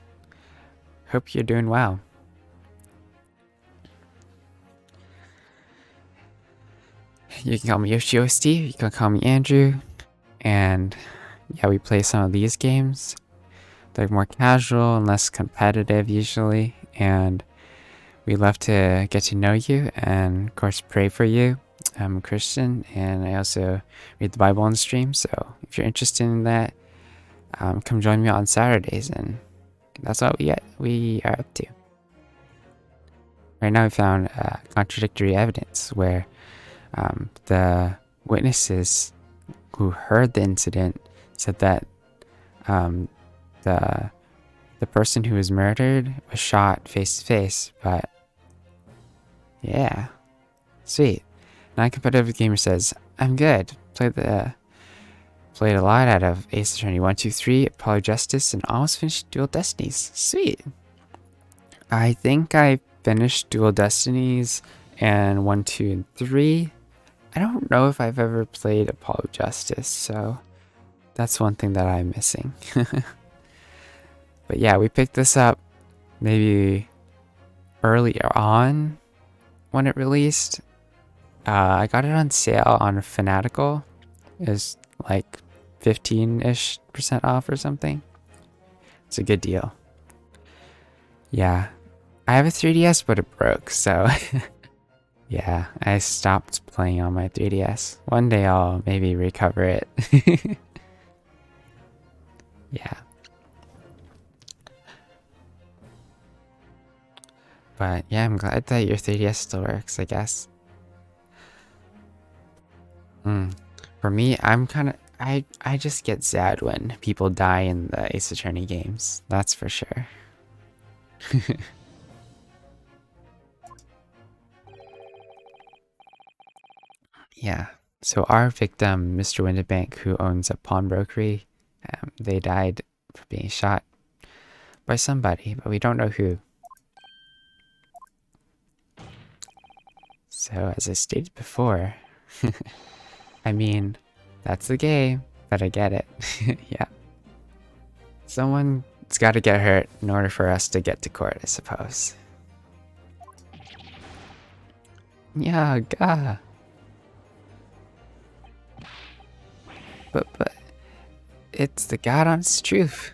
Hope you're doing well. You can call me Yoshio Steve, you can call me Andrew, and yeah, we play some of these games. They're more casual and less competitive usually, and we love to get to know you and of course pray for you. I'm a Christian and I also read the Bible on stream, so if you're interested in that, come join me on Saturdays, and that's what we are up to. Right now we found contradictory evidence where the witnesses who heard the incident said that the person who was murdered was shot face to face, but yeah, sweet. Non-competitive gamer says, I'm good. Played a lot out of Ace Attorney 1, 2, 3, Apollo Justice, and almost finished Dual Destinies. Sweet. I think I finished Dual Destinies and 1, 2, and 3. I don't know if I've ever played Apollo Justice, so that's one thing that I'm missing. But yeah, we picked this up maybe earlier on when it released. I got it on sale on Fanatical. It was like 15-ish% off or something. It's a good deal. Yeah, I have a 3DS, but it broke, so yeah, I stopped playing on my 3DS. One day I'll maybe recover it. Yeah. But yeah, I'm glad that your 3DS still works, I guess. For me, I just get sad when people die in the Ace Attorney games. That's for sure. Yeah. So our victim, Mr. Winterbank, who owns a pawnbrokery, they died for being shot by somebody, but we don't know who. So as I stated before, I mean, that's the game, but I get it. Yeah. Someone's got to get hurt in order for us to get to court, I suppose. Yeah, gah. But it's the God honest truth.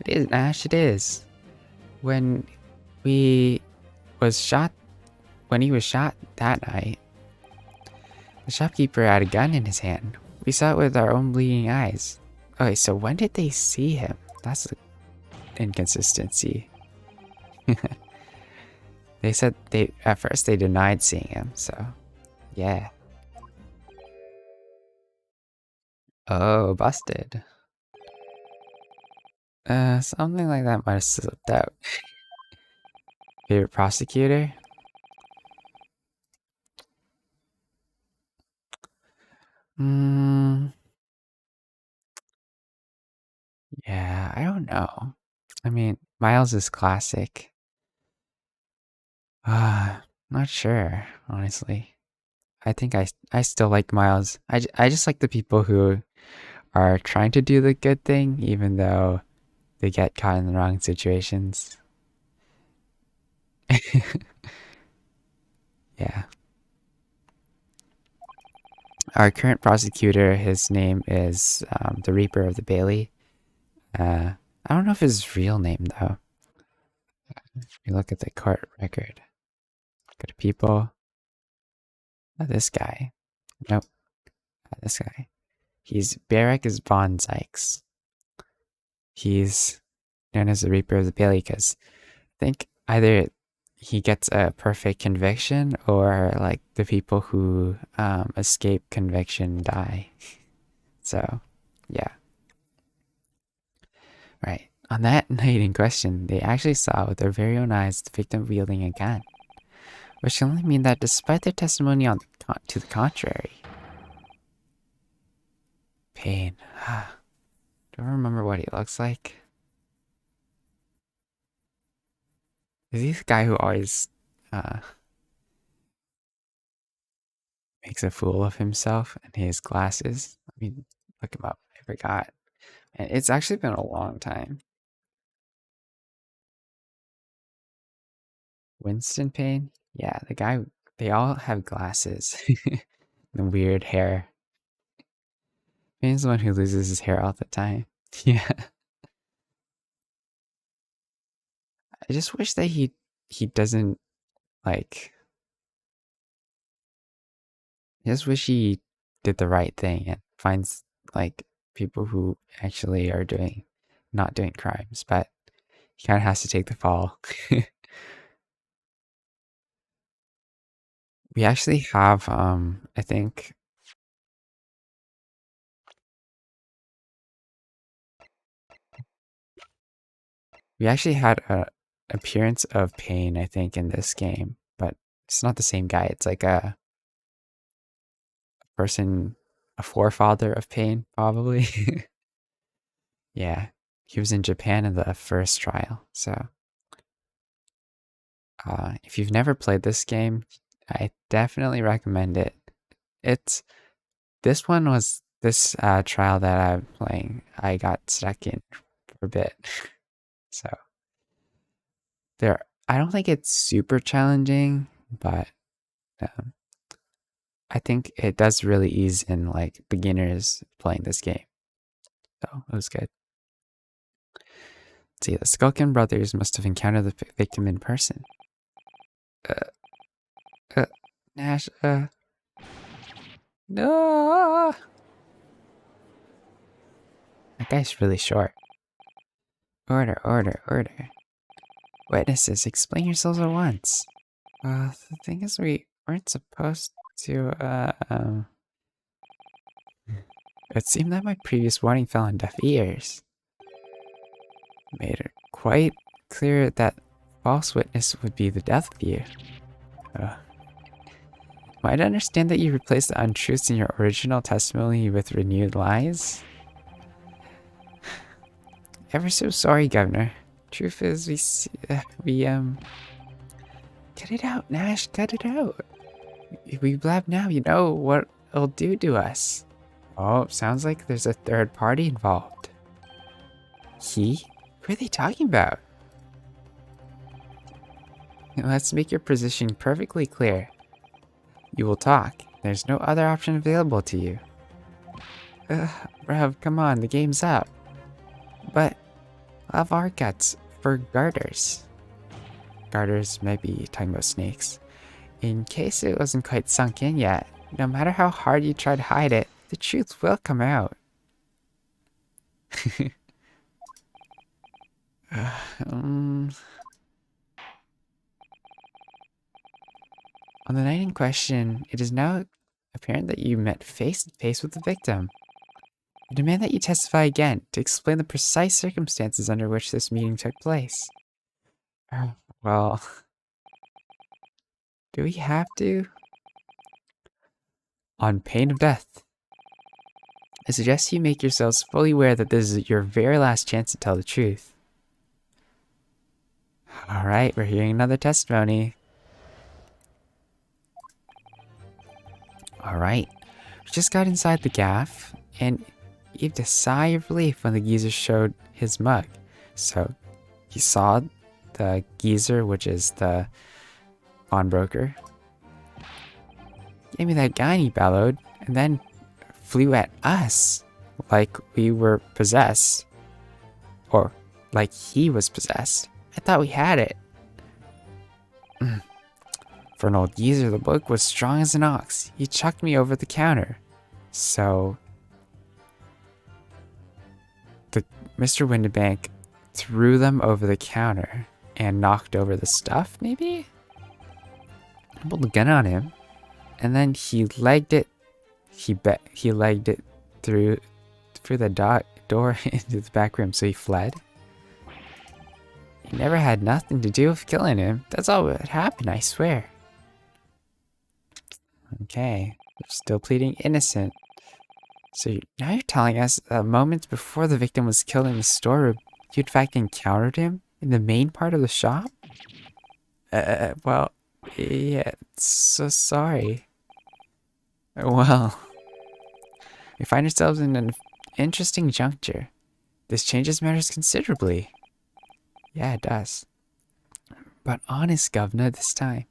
It is, Ash, it is. When we was shot, when he was shot that night, the shopkeeper had a gun in his hand. We saw it with our own bleeding eyes. Okay, so when did they see him? That's an inconsistency. They said at first they denied seeing him, so yeah. Oh, busted. Something like that might have slipped out. Favorite prosecutor? Yeah, I don't know. I mean, Miles is classic. Not sure, honestly. I think I still like Miles. I just like the people who are trying to do the good thing, even though they get caught in the wrong situations. Yeah. Our current prosecutor, his name is the Reaper of the Bailey. I don't know if his real name, though. If you look at the court record, go to people. This guy. Nope. This guy. He's Barrack is Von Zykes. He's known as the Reaper of the Bailey because I think either he gets a perfect conviction or like the people who escape conviction die. So, yeah. Right. On that night in question, they actually saw with their very own eyes the victim wielding a gun. which can only mean that despite their testimony to the contrary. Pain. Do I remember what he looks like? Is he the guy who always uh, makes a fool of himself and his glasses? Let me look him up. I forgot. And it's actually been a long time. Winston Payne? Yeah, the guy, they all have glasses. The weird hair. Payne's the one who loses his hair all the time. Yeah. I just wish that he doesn't like I just wish he did the right thing and finds like people who actually are not doing crimes, but he kind of has to take the fall. We actually have I think we actually had a appearance of Pain, I think, in this game, but it's not the same guy. It's like a person, a forefather of Pain, probably. Yeah, he was in Japan in the first trial. So, if you've never played this game, I definitely recommend it. It's this trial that I'm playing. I got stuck in for a bit, so I don't think it's super challenging, but um, I think it does really ease in like beginners playing this game. So it was good. Let's see, the Skulkin brothers must have encountered the victim in person. Nash, no! That guy's really short. Order, order, order. Witnesses, explain yourselves at once. The thing is, we weren't supposed to, It seemed that my previous warning fell on deaf ears. Made it quite clear that false witness would be the death of you. Might I understand that you replaced the untruths in your original testimony with renewed lies? Ever so sorry, Governor. Truth is, cut it out, Nash, cut it out. If we blab now, you know what it'll do to us. Oh, sounds like there's a third party involved. He? Who are they talking about? Let's make your position perfectly clear. You will talk. There's no other option available to you. Bruv, come on, the game's up. But I'll have our guts for garters. Garters might be talking about snakes. In case it wasn't quite sunk in yet, no matter how hard you try to hide it, the truth will come out. On the night in question, it is now apparent that you met face to face with the victim. I demand that you testify again to explain the precise circumstances under which this meeting took place. Well, do we have to? On pain of death, I suggest you make yourselves fully aware that this is your very last chance to tell the truth. Alright, we're hearing another testimony. Alright, we just got inside the gaff and heaved a sigh of relief when the geezer showed his mug. So, he saw the geezer, which is the pawnbroker. Gave me that gun, he bellowed, and then flew at us like we were possessed. Or like he was possessed. I thought we had it. For an old geezer, the book was strong as an ox. He chucked me over the counter. So, Mr. Windibank threw them over the counter and knocked over the stuff, maybe? I pulled the gun on him, and then he legged it. He legged it through the door into the back room, so he fled. He never had nothing to do with killing him. That's all that happened, I swear. Okay. You're still pleading innocent. So now you're telling us that moments before the victim was killed in the storeroom, you in fact encountered him in the main part of the shop? Well, yeah, so sorry. Well, we find ourselves in an interesting juncture. This changes matters considerably. Yeah, it does. But honest, Governor, this time.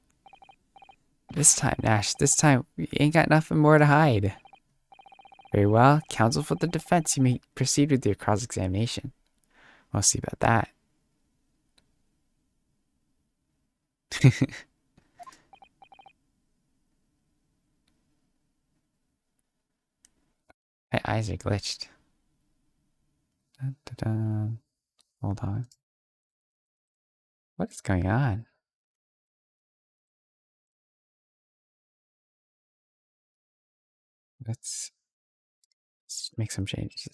This time, Nash, this time, we ain't got nothing more to hide. Very well, counsel for the defense, you may proceed with your cross-examination. We'll see about that. My eyes are glitched. Dun, dun, dun. Hold on. What is going on? Let's make some changes.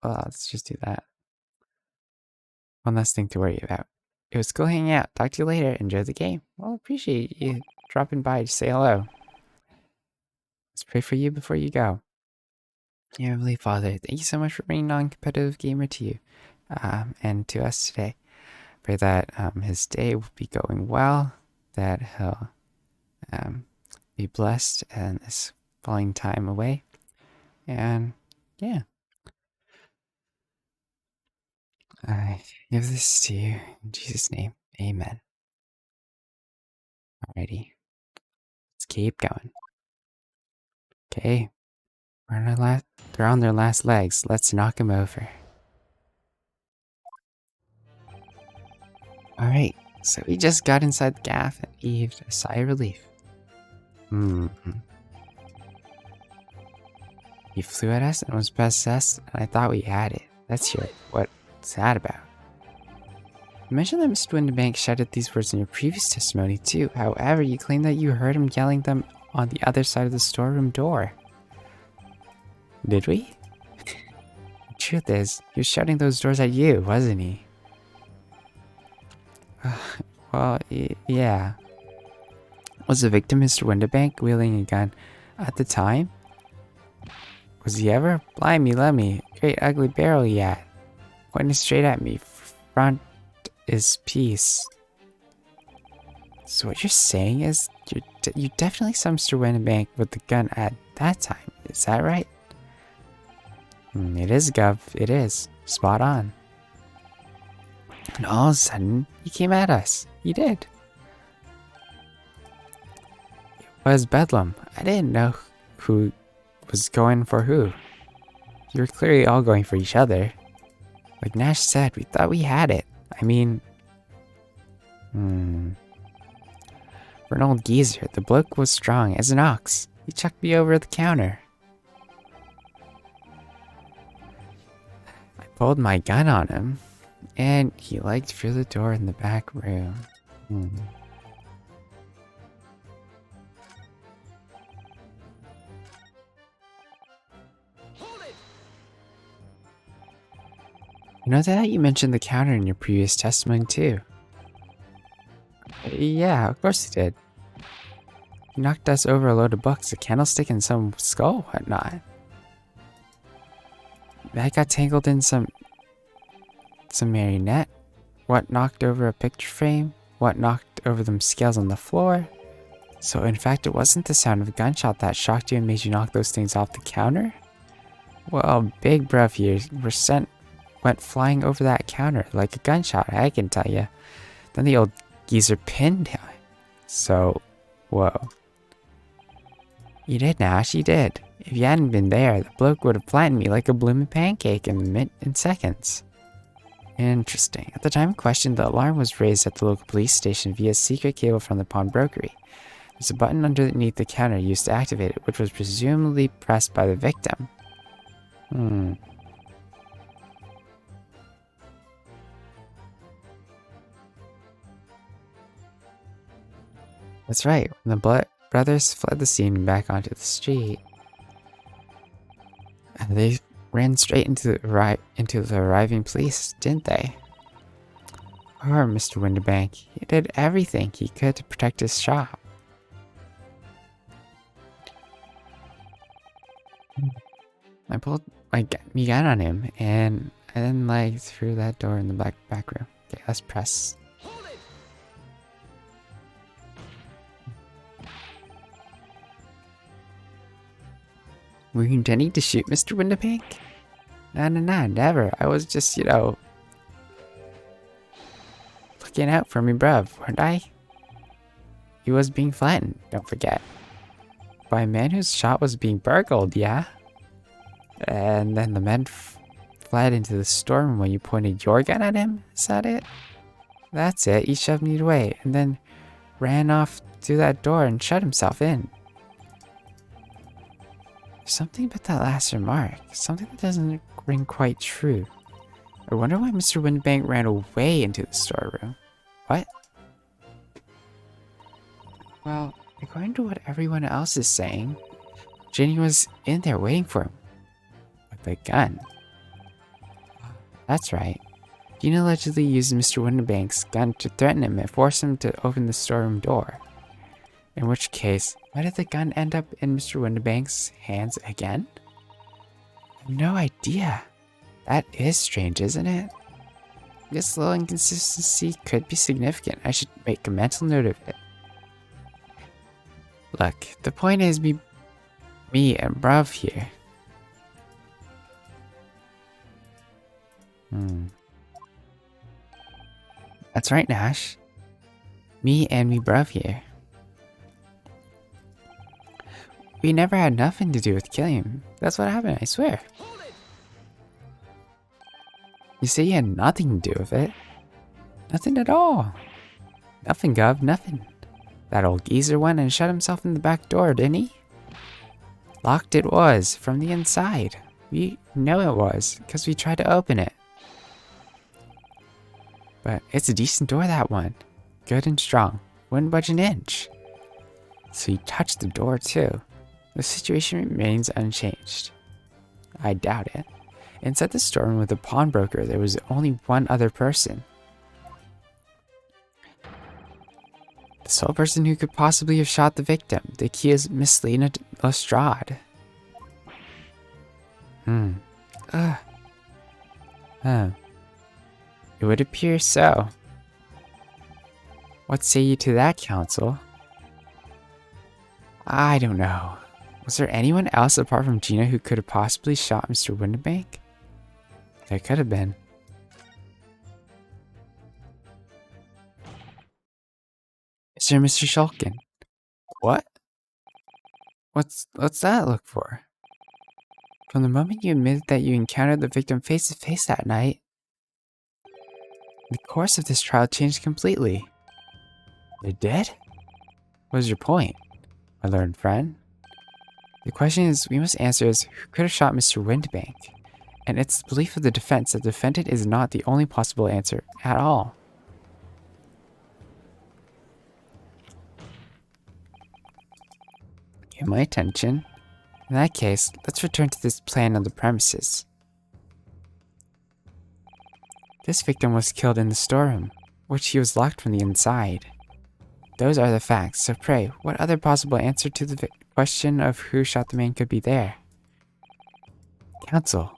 Well, let's just do that. One less thing to worry about. It was cool hanging out. Talk to you later. Enjoy the game. Well, appreciate you dropping by to say hello. Let's pray for you before you go. Dear Heavenly Father, thank you so much for bringing non-competitive gamer to you and to us today. Pray that his day will be going well, that he'll be blessed in this falling time away. And yeah, I give this to you in Jesus' name. Amen. Alrighty, let's keep going. Okay, they're on their last legs. Let's knock them over. Alright, so we just got inside the gaff and heaved a sigh of relief. He flew at us and was possessed, and I thought we had it. Let's hear it. What's that about? You mentioned that Mr. Winterbank shouted these words in your previous testimony too. However, you claim that you heard him yelling them on the other side of the storeroom door. Did we? The truth is, he was shouting those doors at you, wasn't he? Well, yeah. Was the victim Mr. Winterbank wielding a gun at the time? Was he ever? Blimey, Lemmy, great ugly barrel he had. Pointing straight at me. Front is peace. So what you're saying is you definitely saw Mr. Winterbank with the gun at that time. Is that right? It is, Gov. It is. Spot on. And all of a sudden, he came at us. He did. It was Bedlam. I didn't know who was going for who. You were clearly all going for each other. Like Nash said, we thought we had it. I mean... For an old geezer, the bloke was strong as an ox. He chucked me over the counter. I pulled my gun on him, and he legged through the door in the back room. Hold it! You know that you mentioned the counter in your previous testimony too. Yeah, of course he did. He knocked us over a load of books, a candlestick, and some skull, whatnot. I got tangled in some marionette. What knocked over a picture frame? What knocked over them scales on the floor? So in fact, it wasn't the sound of a gunshot that shocked you and made you knock those things off the counter? Well, big bruv here went flying over that counter like a gunshot, I can tell you. Then the old geezer pinned him. So, whoa. You did, Nash, you did. If you hadn't been there, the bloke would have flattened me like a bloomin' pancake in seconds. Interesting. At the time in question, the alarm was raised at the local police station via a secret cable from the pawnbrokery. There's a button underneath the counter used to activate it, which was presumably pressed by the victim. That's right. When the brothers fled the scene back onto the street, they ran straight into the arriving police, didn't they? Poor Mr. Winterbank. He did everything he could to protect his shop. I pulled my gun on him, and then like through that door in the back room. Okay, let's press. Hold it! Were you intending to shoot Mr. Windibank? No, never. I was just, looking out for me, bruv, weren't I? He was being flattened, don't forget. By a man whose shop was being burgled, yeah? And then the man fled into the storm when you pointed your gun at him? Is that it? That's it, he shoved me away, and then ran off through that door and shut himself in. There's something about that last remark, something that doesn't ring quite true. I wonder why Mr. Windibank ran away into the storeroom. What? Well, according to what everyone else is saying, Ginny was in there waiting for him. With a gun. That's right. Gina allegedly used Mr. Windibank's gun to threaten him and force him to open the storeroom door. In which case, why did the gun end up in Mr. Windibank's hands again? I have no idea. That is strange, isn't it? This little inconsistency could be significant. I should make a mental note of it. Look, the point is me and Bruv here. That's right, Nash. Me and Bruv here. We never had nothing to do with killing him. That's what happened, I swear. Hold it! You say you had nothing to do with it? Nothing at all. Nothing, Gov, nothing. That old geezer went and shut himself in the back door, didn't he? Locked it was, from the inside. We know it was, because we tried to open it. But it's a decent door, that one. Good and strong. Wouldn't budge an inch. So you touched the door, too. The situation remains unchanged. I doubt it. Inside the storeroom with the pawnbroker, there was only one other person. The sole person who could possibly have shot the victim, the accused Miss Lena Lestrade. It would appear so. What say you to that, counsel? I don't know. Was there anyone else apart from Gina who could have possibly shot Mr. Windibank? There could have been. Sir, Mr. Shulkin. What? What's that look for? From the moment you admitted that you encountered the victim face to face that night, the course of this trial changed completely. It did? What is your point, my learned friend? The question we must answer is who could have shot Mr. Windibank? And it's the belief of the defense that the defendant is not the only possible answer at all. Get my attention. In that case, let's return to this plan on the premises. This victim was killed in the storeroom, which he was locked from the inside. Those are the facts, so pray, what other possible answer to the question of who shot the man could be there? Counsel,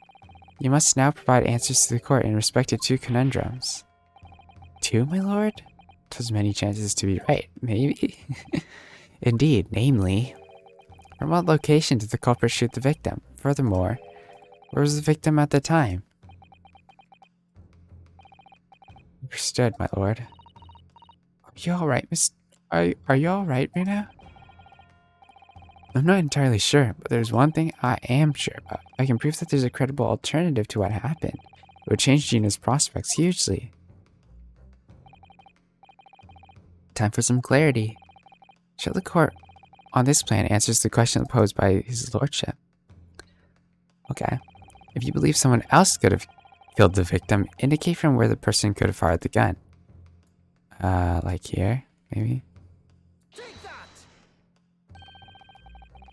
you must now provide answers to the court in respect to two conundrums. Two, my lord? 'Twas many chances to be right, maybe? Indeed, namely, from what location did the culprit shoot the victim? Furthermore, where was the victim at the time? Understood, my lord. Are you alright, Are you alright, Rena? I'm not entirely sure, but there's one thing I am sure about. I can prove that there's a credible alternative to what happened. It would change Gina's prospects hugely. Time for some clarity. Show the court on this plan answers the question posed by his lordship. Okay. If you believe someone else could have killed the victim, indicate from where the person could have fired the gun. Like here, maybe? Take that!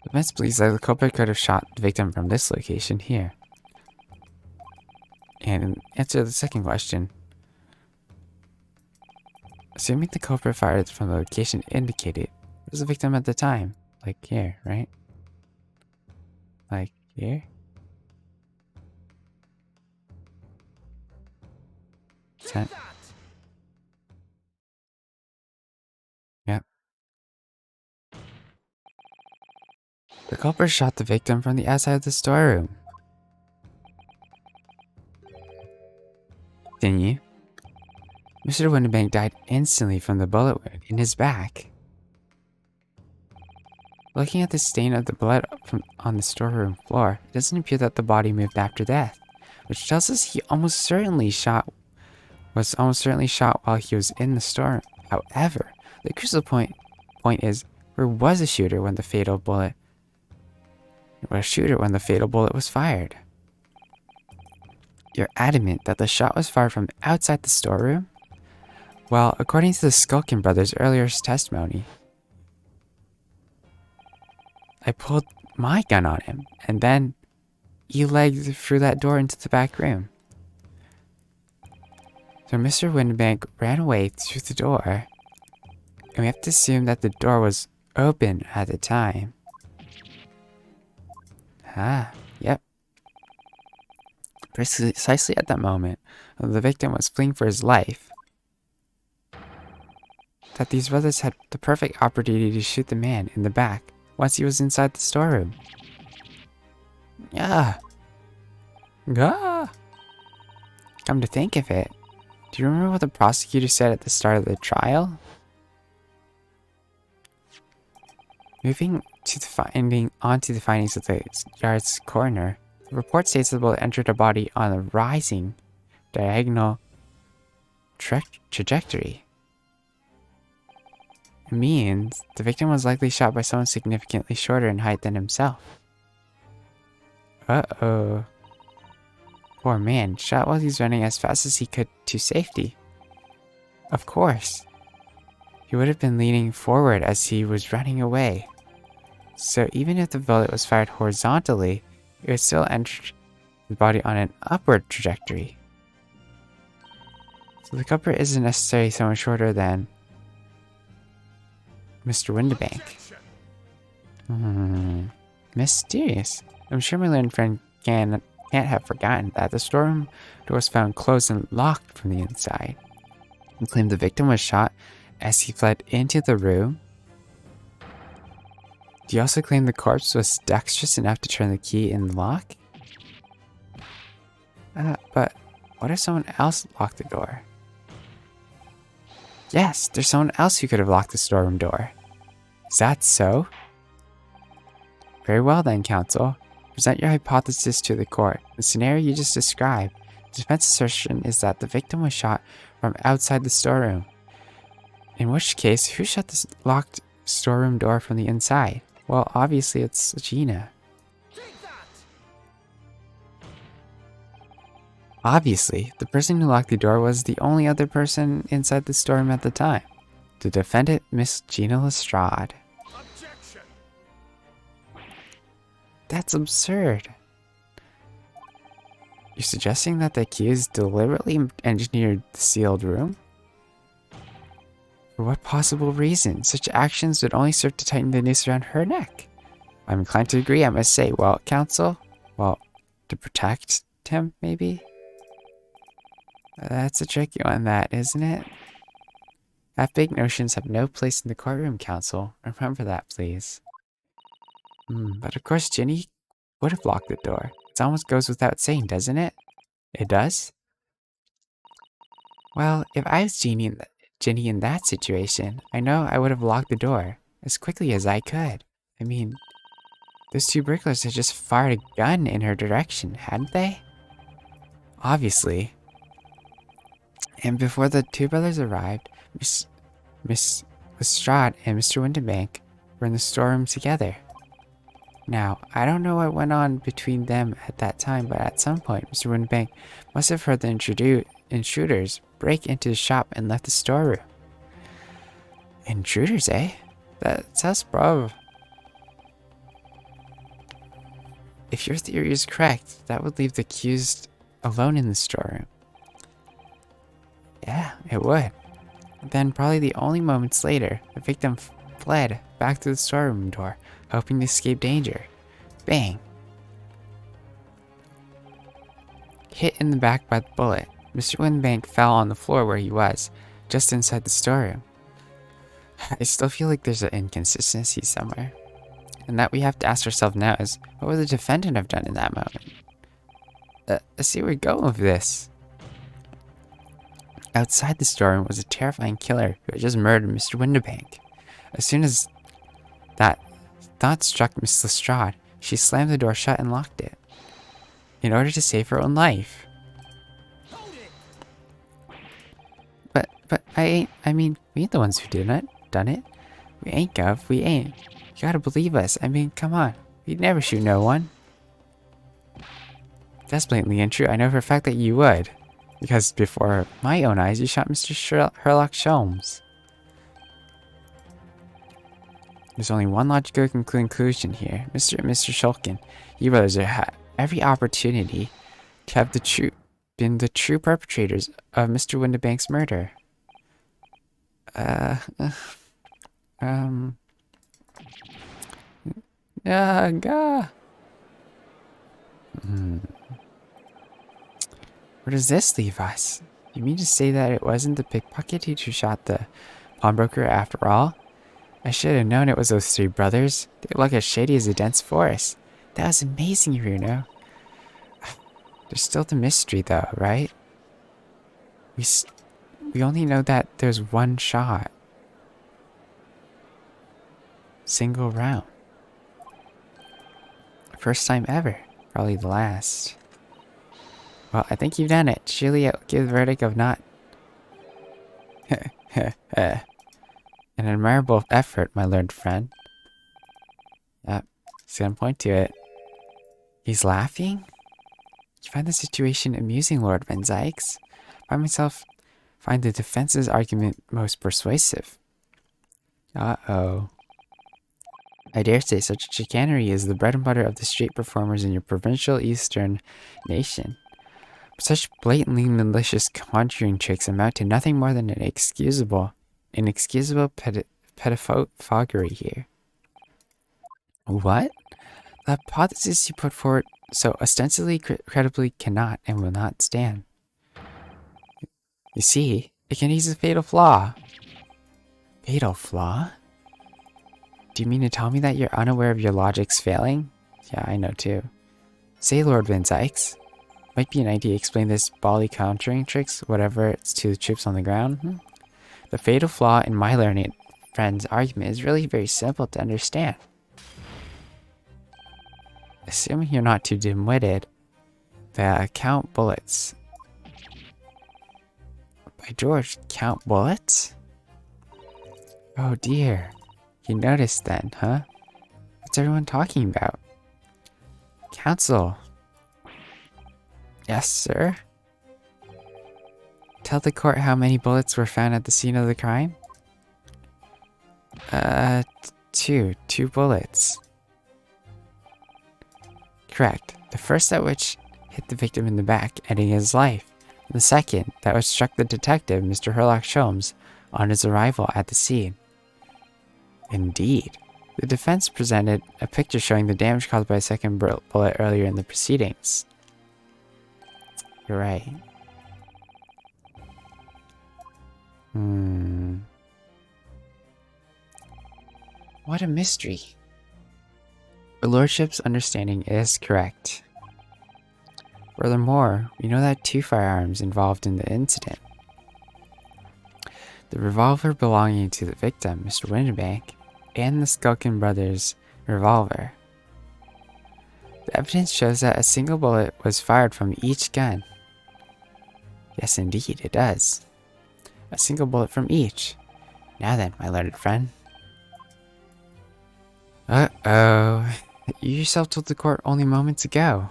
The defense believes that the culprit could have shot the victim from this location here. And in answer to the second question, assuming the culprit fired from the location indicated, was the victim at the time? Like here, right? Like here? Sent. Yep. The culprit shot the victim from the outside of the storeroom. Continue. Mr. Winterbank died instantly from the bullet wound in his back. Looking at the stain of the blood on the storeroom floor, it doesn't appear that the body moved after death, which tells us he was almost certainly shot while he was in the storeroom. However, the crucial point is, where was the shooter when the fatal bullet was fired? You're adamant that the shot was fired from outside the storeroom? Well, according to the Skulkin brothers' earlier testimony, I pulled my gun on him, and then he legged through that door into the back room. So Mr. Winterbank ran away through the door, and we have to assume that the door was open at the time. Yep. Precisely at that moment, the victim was fleeing for his life, that these brothers had the perfect opportunity to shoot the man in the back once he was inside the storeroom. Come to think of it, do you remember what the prosecutor said at the start of the trial? Moving on to the findings of the yard's coroner, the report states that the bullet entered a body on a rising diagonal trajectory. It means the victim was likely shot by someone significantly shorter in height than himself. Uh-oh. Poor man, shot while he's running as fast as he could to safety. Of course. He would have been leaning forward as he was running away. So even if the bullet was fired horizontally, it would still enter the body on an upward trajectory. So the culprit isn't necessarily someone shorter than Mr. Winterbank. Mysterious. I'm sure my learned friend can't have forgotten that the storeroom door was found closed and locked from the inside. He claimed the victim was shot as he fled into the room. Do you also claim the corpse was dexterous enough to turn the key in the lock? But what if someone else locked the door? Yes, there's someone else who could have locked the storeroom door. Is that so? Very well then, counsel. Present your hypothesis to the court. The scenario you just described, the defense assertion is that the victim was shot from outside the storeroom. In which case, who shut this locked storeroom door from the inside? Well, obviously it's Gina. Take that! Obviously, the person who locked the door was the only other person inside the storeroom at the time. The defendant, Miss Gina Lestrade. Objection! That's absurd. You're suggesting that the accused deliberately engineered the sealed room? For what possible reason? Such actions would only serve to tighten the noose around her neck. I'm inclined to agree, I must say. Well, counsel? Well, to protect him, maybe? That's a tricky one, that, isn't it? Half-baked notions have no place in the courtroom, counsel. Remember that, please. But of course, Ginny would have locked the door. It almost goes without saying, doesn't it? It does? Well, if I was Ginny in that situation, I know I would have locked the door as quickly as I could. I mean, those two burglars had just fired a gun in her direction, hadn't they? Obviously. And before the two brothers arrived, Miss Lestrade and Mr. Winterbank were in the storeroom together. Now, I don't know what went on between them at that time, but at some point, Mr. Winterbank must have heard the intruders break into the shop and left the storeroom. Intruders, eh? That's us, bro. If your theory is correct, that would leave the accused alone in the storeroom. Yeah, it would. Then, probably the only moments later, the victim fled back through the storeroom door, hoping to escape danger. Bang! Hit in the back by the bullet, Mr. Winbank fell on the floor where he was, just inside the storeroom. I still feel like there's an inconsistency somewhere. And that we have to ask ourselves now is, what would the defendant have done in that moment? Let's see where we go with this. Outside the storeroom was a terrifying killer who had just murdered Mr. Winbank. As soon as that thought struck Miss Lestrade, she slammed the door shut and locked it, in order to save her own life. Hold it! But we ain't the ones who done it. We ain't, Gov, we ain't. You gotta believe us. I mean, come on. We'd never shoot no one. That's blatantly untrue. I know for a fact that you would. Because before my own eyes, you shot Mr. Sherlock Sholmes. There's only one logical conclusion here. Mr. and Mr. Shulkin, you brothers have every opportunity to have been the true perpetrators of Mr. Winbank's murder. Where does this leave us? You mean to say that it wasn't the pickpocket who shot the pawnbroker after all? I should have known it was those three brothers. They look as shady as a dense forest. That was amazing, Bruno. There's still the mystery though, right? We only know that there's one shot. Single round. First time ever. Probably the last. Well, I think you've done it. Surely I'll give the verdict of not. An admirable effort, my learned friend. Yep, he's gonna point to it. He's laughing? You find the situation amusing, Lord Van Zykes? I myself find the defense's argument most persuasive. Uh-oh. I dare say such chicanery is the bread and butter of the street performers in your provincial eastern nation. But such blatantly malicious conjuring tricks amount to nothing more than an inexcusable pettifoggery here. What? The hypothesis you put forward so ostensibly credibly cannot and will not stand. You see, it contains a fatal flaw. Fatal flaw? Do you mean to tell me that you're unaware of your logic's failing? Yeah, I know too. Say, Lord Van Zykes. Might be an idea to explain this bally countering tricks, whatever it's to the troops on the ground. The fatal flaw in my learned friend's argument is really very simple to understand. Assuming you're not too dim-witted, the count bullets. By George, count bullets? Oh dear. You noticed then, huh? What's everyone talking about? Counsel. Yes, sir? Tell the court how many bullets were found at the scene of the crime? Two bullets. Correct. The first at which hit the victim in the back, ending his life. And the second that which struck the detective, Mr. Sherlock Sholmes, on his arrival at the scene. Indeed. The defense presented a picture showing the damage caused by a second bullet earlier in the proceedings. You're right. What a mystery. Your lordship's understanding is correct. Furthermore, we know that two firearms involved in the incident. The revolver belonging to the victim, Mr. Winbank, and the Skulkin brothers' revolver. The evidence shows that a single bullet was fired from each gun. Yes, indeed, it does. A single bullet from each. Now then, my learned friend. Uh-oh. You yourself told the court only moments ago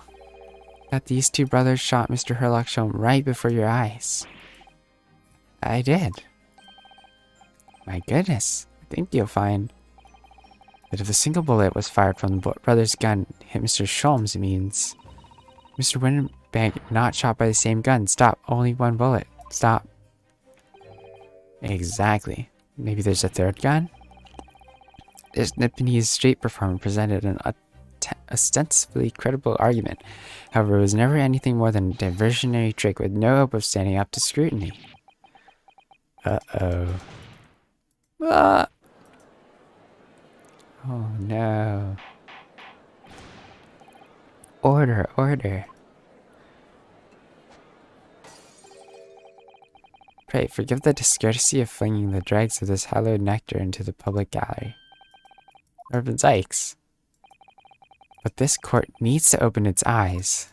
that these two brothers shot Mr. Sherlock Sholmes right before your eyes. I did. My goodness. I think you'll find that if a single bullet was fired from the brother's gun hit Mr. Sholmes, it means Mr. Winbank not shot by the same gun. Stop. Only one bullet. Stop. Exactly. Maybe there's a third gun? This Nipponese street performer presented an ostensibly credible argument. However, it was never anything more than a diversionary trick with no hope of standing up to scrutiny. Uh-oh. Ah! Oh no. Order, order. Pray, forgive the discourtesy of flinging the dregs of this hallowed nectar into the public gallery. Reverend Sykes. But this court needs to open its eyes.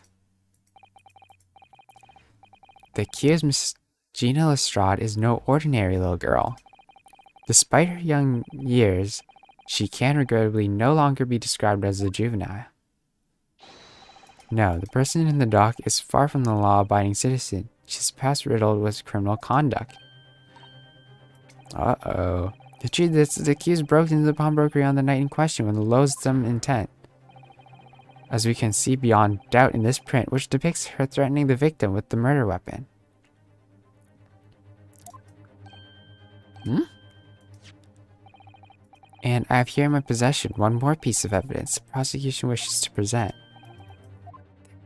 The accused Miss Gina Lestrade is no ordinary little girl. Despite her young years, she can regrettably no longer be described as a juvenile. No, the person in the dock is far from the law-abiding citizen. She's past riddled with criminal conduct. Uh-oh. The truth is, the accused broke into the pawnbrokery on the night in question with loathsome intent. As we can see beyond doubt in this print, which depicts her threatening the victim with the murder weapon. And I have here in my possession one more piece of evidence the prosecution wishes to present.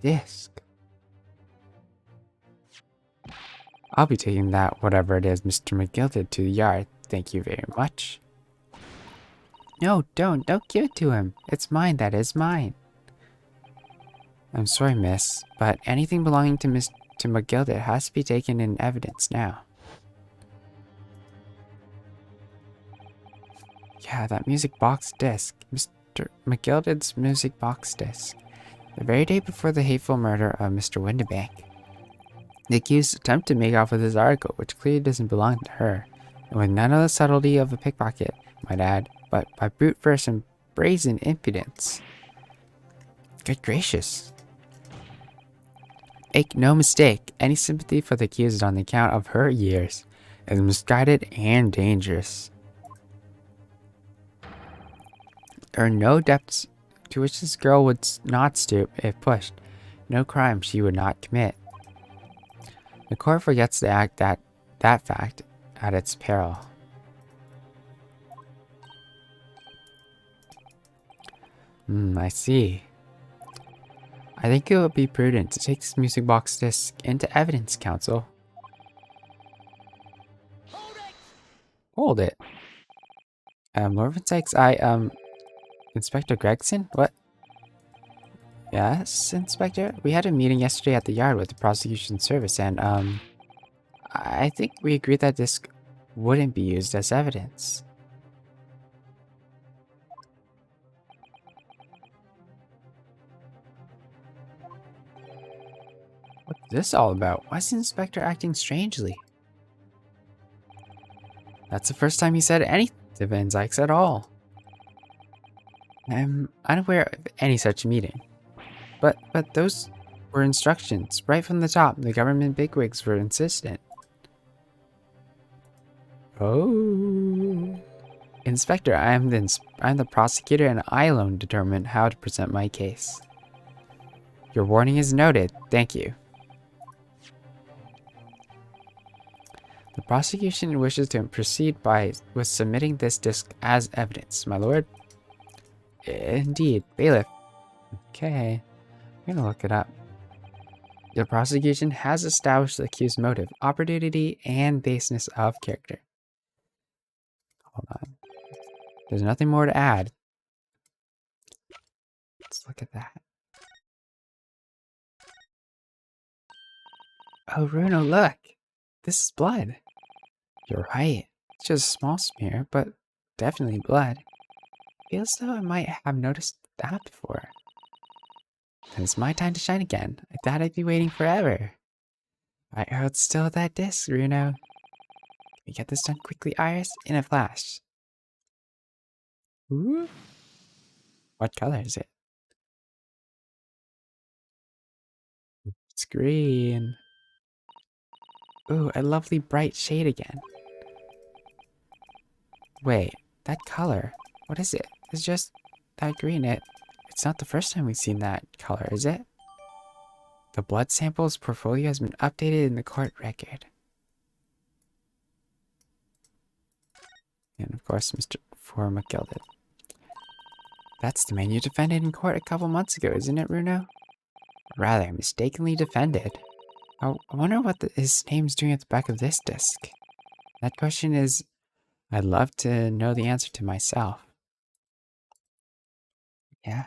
The disc. I'll be taking that, whatever it is, Mr. McGilded, to the yard. Thank you very much. No, don't give it to him. It's mine, that is mine. I'm sorry, miss, but anything belonging to Mr. McGilded has to be taken in evidence now. Yeah, that music box disc. Mr. McGilded's music box disc. The very day before the hateful murder of Mr. Windibank. The accused attempted to make off with his article, which clearly doesn't belong to her, and with none of the subtlety of a pickpocket, might add, but by brute force and brazen impudence. Good gracious. Make no mistake, any sympathy for the accused is on the account of her years is misguided and dangerous. There are no depths to which this girl would not stoop if pushed, no crime she would not commit. The court forgets to act that fact at its peril. I see. I think it would be prudent to take this music box disc into evidence, counsel. Hold it. Lord Sykes, Inspector Gregson? What? Yes, Inspector? We had a meeting yesterday at the yard with the prosecution service and, I think we agreed that this wouldn't be used as evidence. What's this all about? Why is the Inspector acting strangely? That's the first time he said anything to Van Sykes at all. I'm unaware of any such meeting. But those were instructions. Right from the top, the government bigwigs were insistent. Oh. Inspector, I'm the prosecutor and I alone determine how to present my case. Your warning is noted. Thank you. The prosecution wishes to proceed with submitting this disc as evidence, my lord. Indeed, bailiff. Okay. I'm gonna look it up. The prosecution has established the accused's motive, opportunity, and baseness of character. Hold on. There's nothing more to add. Let's look at that. Oh, Bruno, look! This is blood. You're right. It's just a small smear, but definitely blood. Feels though I might have noticed that before. Then it's my time to shine again. I thought I'd be waiting forever. I hold still that disc, Bruno. Can we get this done quickly, Iris? In a flash. Ooh. What color is it? It's green. Ooh, a lovely bright shade again. Wait, that color. What is it? It's just that green. It's not the first time we've seen that color, is it? The blood samples portfolio has been updated in the court record. And of course, Mr. For McGilded. That's the man you defended in court a couple months ago, isn't it, Runo? Rather, mistakenly defended. I wonder what his name's doing at the back of this disc. That question is, I'd love to know the answer to myself. Yeah.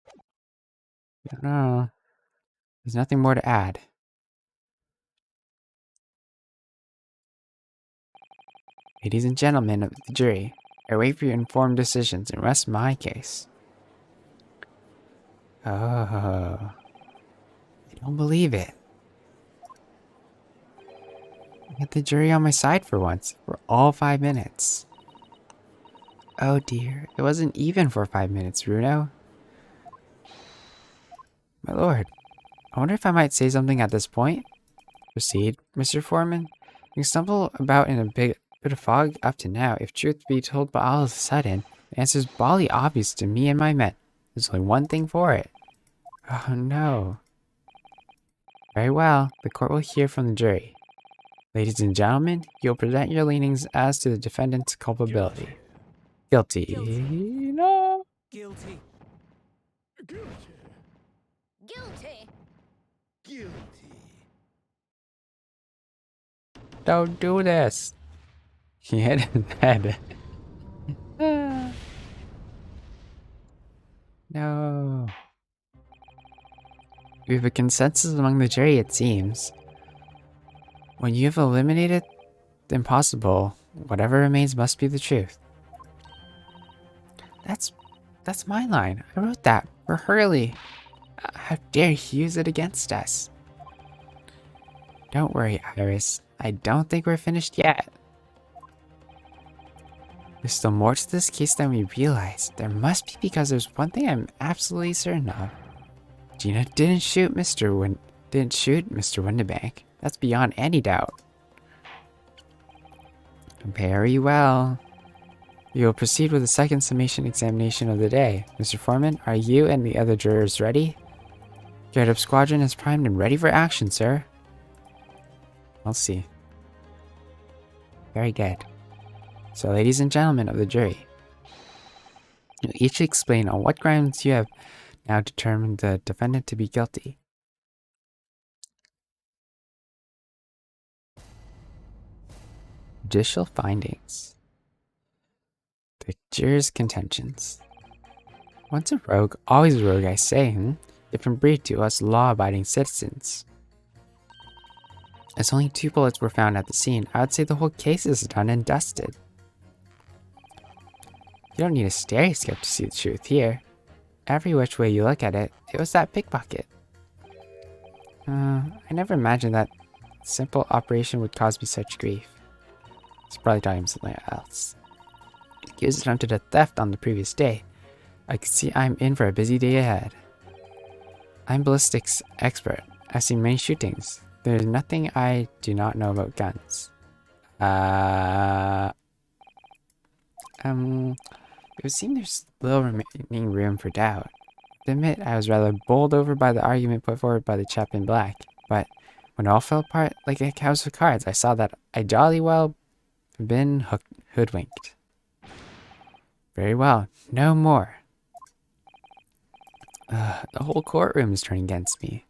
I don't know. There's nothing more to add. Ladies and gentlemen of the jury, I wait for your informed decisions and rest my case. Oh. I don't believe it. I got the jury on my side for once, for all 5 minutes. Oh dear, it wasn't even for 5 minutes, Runo. My lord, I wonder if I might say something at this point? Proceed, Mr. Foreman. You stumble about in a bit of fog up to now. If truth be told, but all of a sudden, the answer's bally obvious to me and my men. There's only one thing for it. Oh no. Very well, the court will hear from the jury. Ladies and gentlemen, you'll present your leanings as to the defendant's culpability. Guilty. No. Guilty. Guilty. Guilty. Guilty. Don't do this. He hit his head. No. We have a consensus among the jury, it seems. When you have eliminated the impossible, whatever remains must be the truth. That's my line. I wrote that for Hurley. How dare he use it against us? Don't worry, Iris. I don't think we're finished yet. There's still more to this case than we realize. There must be, because there's one thing I'm absolutely certain of. Gina didn't shoot Mr. Windibank. That's beyond any doubt. Very well. We will proceed with the second summation examination of the day. Mr. Foreman, are you and the other jurors ready? Get Up Squadron is primed and ready for action, sir. I'll see. Very good. So, ladies and gentlemen of the jury, you each explain on what grounds you have now determined the defendant to be guilty. Judicial findings. The jurors' contentions. Once a rogue, always a rogue, I say, Different breed to us law-abiding citizens. As only 2 bullets were found at the scene, I would say the whole case is done and dusted. You don't need a stereoscope to see the truth here. Every which way you look at it, it was that pickpocket. I never imagined that simple operation would cause me such grief. It's probably talking about something else. He was attempted a theft on the previous day. I can see I'm in for a busy day ahead. I'm ballistics expert. I've seen many shootings. There's nothing I do not know about guns. It would seem there's little remaining room for doubt. I admit I was rather bowled over by the argument put forward by the chap in black, but when it all fell apart like a house of cards, I saw that I jolly well been hoodwinked. Very well, no more. The whole courtroom is turning against me.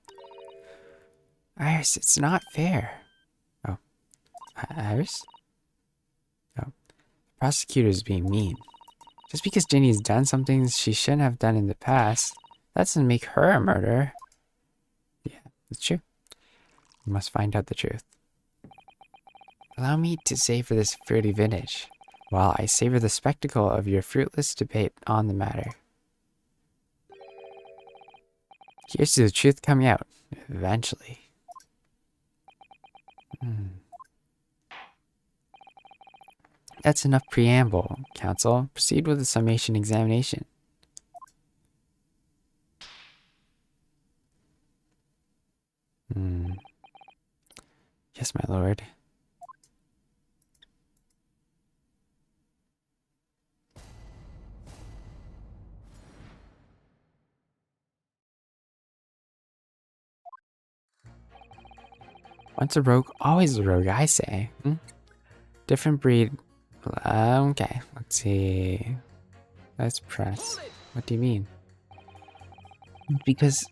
Iris, it's not fair. Oh, Iris? Oh, the prosecutor's being mean. Just because Ginny's done something she shouldn't have done in the past, that doesn't make her a murderer. Yeah, that's true. We must find out the truth. Allow me to savor this fruity vintage, while I savor the spectacle of your fruitless debate on the matter. Here's to the truth coming out, eventually. That's enough preamble, counsel. Proceed with the summation examination. Yes, my lord. Once a rogue, always a rogue, I say. Different breed. Okay, let's see. Let's press. What do you mean? Because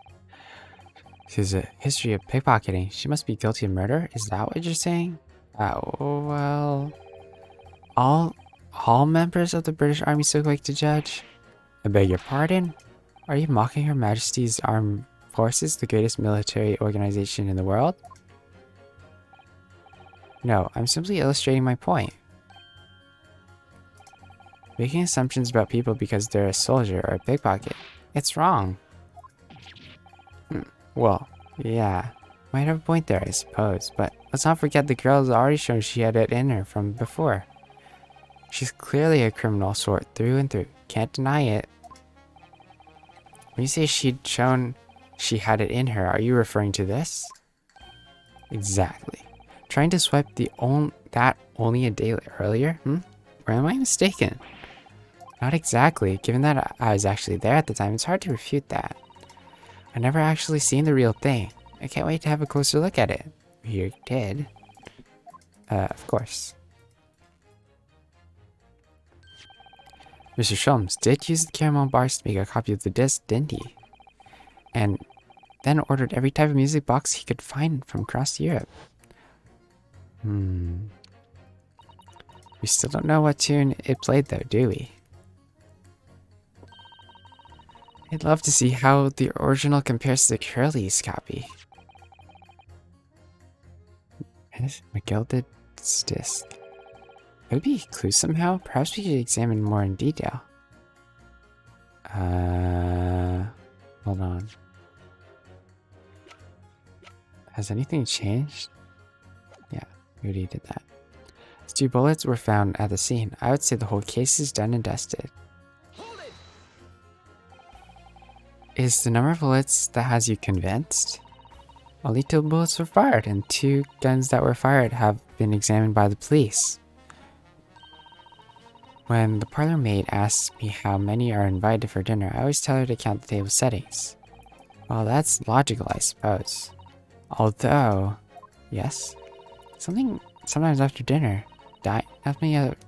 there's a history of pickpocketing. She must be guilty of murder? Is that what you're saying? Well... All members of the British Army so quick to judge? I beg your pardon? Are you mocking Her Majesty's Armed Forces, the greatest military organization in the world? No, I'm simply illustrating my point. Making assumptions about people because they're a soldier or a pickpocket. It's wrong. Well, yeah. Might have a point there, I suppose. But let's not forget the girl has already shown she had it in her from before. She's clearly a criminal sort through and through. Can't deny it. When you say she'd shown she had it in her, are you referring to this? Exactly. Trying to swipe that only a day earlier? Or am I mistaken? Not exactly. Given that I was actually there at the time, it's hard to refute that. I never actually seen the real thing. I can't wait to have a closer look at it. You did. Of course. Mr. Sholmes did use the caramel bars to make a copy of the disc, didn't he? And then ordered every type of music box he could find from across Europe. We still don't know what tune it played though, do we? I'd love to see how the original compares to Curly's copy. McGilded disc. Could it be a clue somehow? Perhaps we could examine more in detail. Hold on. Has anything changed? Yeah, we already did that. 2 bullets were found at the scene. I would say the whole case is done and dusted. Is the number of bullets that has you convinced? Only 2 bullets were fired, and 2 guns that were fired have been examined by the police. When the parlor maid asks me how many are invited for dinner, I always tell her to count the table settings. Well, that's logical, I suppose. Although, yes, sometimes after dinner,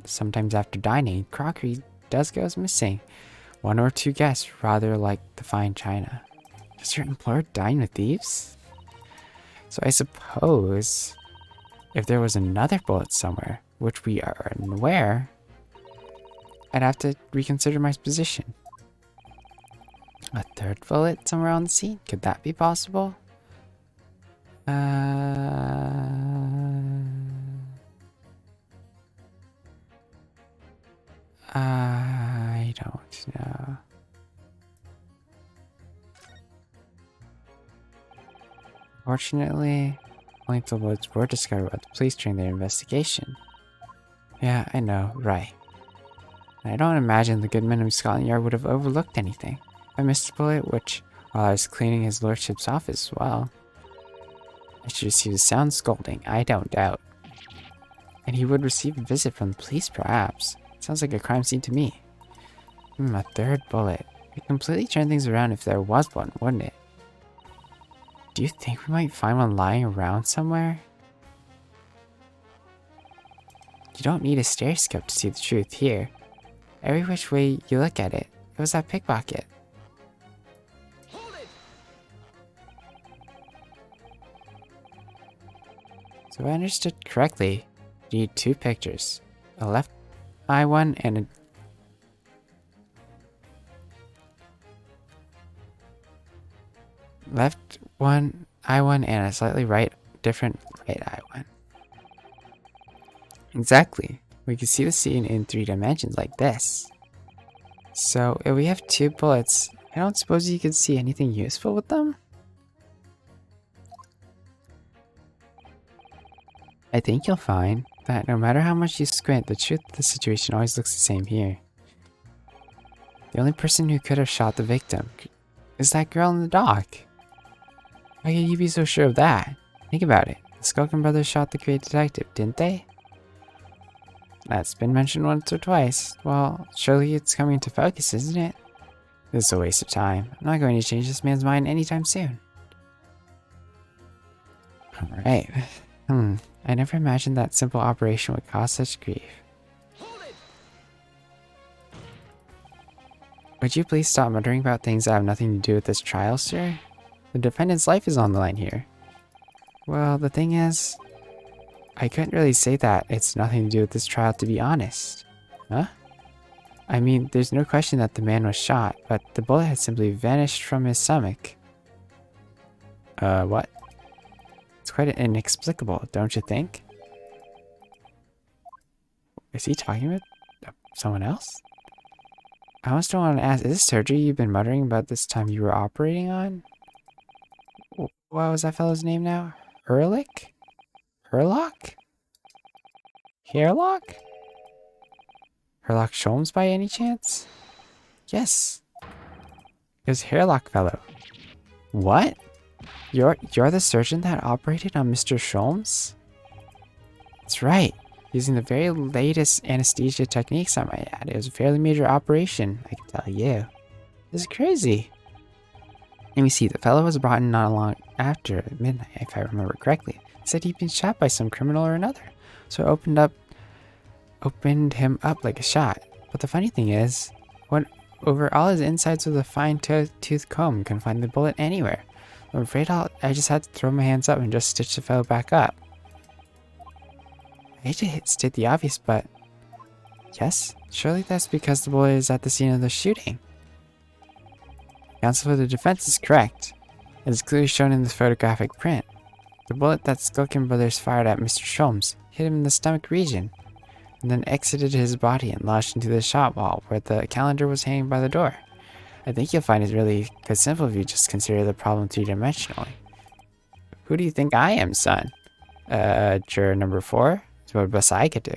sometimes after dining, crockery does go missing. 1 or 2 guests, rather like the fine china. Does your employer dine with thieves? So I suppose if there was another bullet somewhere, which we are unaware, I'd have to reconsider my position. A 3rd bullet somewhere on the scene? Could that be possible? I don't know. Fortunately, only the bullets were discovered by the police during their investigation. Yeah, I know, right. I don't imagine the good men of Scotland Yard would have overlooked anything. I missed a bullet, which, while I was cleaning his lordship's office, well, I should receive a sound scolding, I don't doubt. And he would receive a visit from the police, perhaps. Sounds like a crime scene to me. A 3rd bullet. It'd completely turn things around if there was one, wouldn't it? Do you think we might find one lying around somewhere? You don't need a stereoscope to see the truth here. Every which way you look at it, it was that pickpocket. So if I understood correctly, you need 2 pictures. A left eye one and a... left eye one and a slightly different right eye one. Exactly. We can see the scene in 3 dimensions like this. So if we have 2 bullets, I don't suppose you could see anything useful with them? I think you'll find that no matter how much you squint, the truth of the situation always looks the same here. The only person who could have shot the victim is that girl in the dock. How could you be so sure of that? Think about it. The Skulkin brothers shot the great detective, didn't they? That's been mentioned once or twice. Well, surely it's coming to focus, isn't it? This is a waste of time. I'm not going to change this man's mind anytime soon. Alright. I never imagined that simple operation would cause such grief. Would you please stop muttering about things that have nothing to do with this trial, sir? The defendant's life is on the line here. Well, the thing is, I couldn't really say that it's nothing to do with this trial, to be honest. Huh? I mean, there's no question that the man was shot, but the bullet had simply vanished from his stomach. What? It's quite inexplicable, don't you think? Is he talking about someone else? I almost don't want to ask, is this surgery you've been muttering about this time you were operating on? What was that fellow's name now? Ehrlich? Herlock? Hairlock? Herlock Sholmes by any chance? Yes. It was Hairlock fellow. What? You're the surgeon that operated on Mr. Sholmes? That's right. Using the very latest anesthesia techniques, I might add. It was a fairly major operation, I can tell you. This is crazy. Let me see, the fellow was brought in not long after midnight, if I remember correctly. He said he'd been shot by some criminal or another. So I opened him up like a shot. But the funny thing is, went over all his insides with a fine-toothed comb, couldn't find the bullet anywhere. I'm afraid I just had to throw my hands up and just stitch the fellow back up. I hate to state the obvious, but yes, surely that's because the bullet is at the scene of the shooting. Counsel for the defense is correct. It is clearly shown in this photographic print. The bullet that Skulkin brothers fired at Mr. Sholmes hit him in the stomach region, and then exited his body and lodged into the shop wall where the calendar was hanging by the door. I think you'll find it really quite simple if you just consider the problem three-dimensionally. Who do you think I am, son? Juror number 4? It's what best I could do.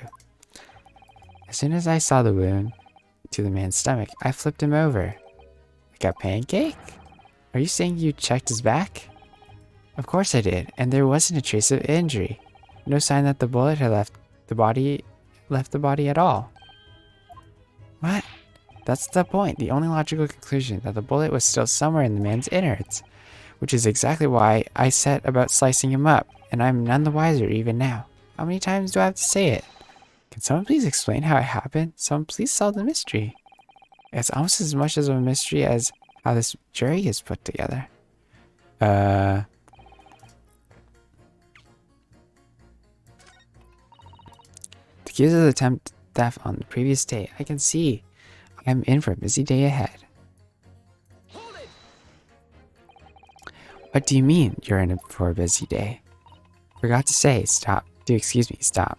As soon as I saw the wound to the man's stomach, I flipped him over. Like a pancake? Are you saying you checked his back? Of course I did, and there wasn't a trace of injury. No sign that the bullet had left the body at all. What? That's the point. The only logical conclusion, that the bullet was still somewhere in the man's innards, which is exactly why I set about slicing him up, and I'm none the wiser even now. How many times do I have to say it? Can someone please explain how it happened? Someone please solve the mystery. It's almost as much of a mystery as how this jury is put together. The accused of the attempted theft on the previous day. I can see. I'm in for a busy day ahead. Hold it! What do you mean you're in for a busy day? Forgot to say, stop. Excuse me, stop.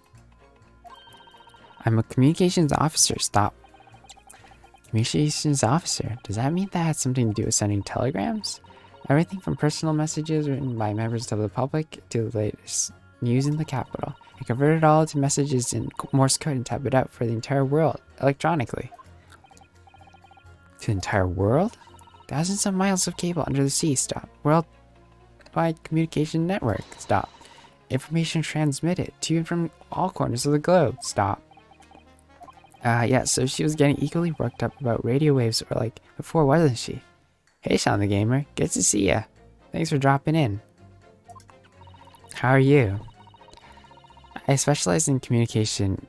I'm a communications officer, stop. Communications officer? Does that mean that has something to do with sending telegrams? Everything from personal messages written by members of the public to the latest news in the capital. I convert it all to messages in Morse code and type it out for the entire world, electronically. To the entire world? Thousands of miles of cable under the sea, stop. Worldwide communication network, stop. Information transmitted to and from all corners of the globe, stop. Yeah, so she was getting equally worked up about radio waves or like before, wasn't she? Hey, Sean the Gamer, good to see ya. Thanks for dropping in. How are you? I specialize in communication,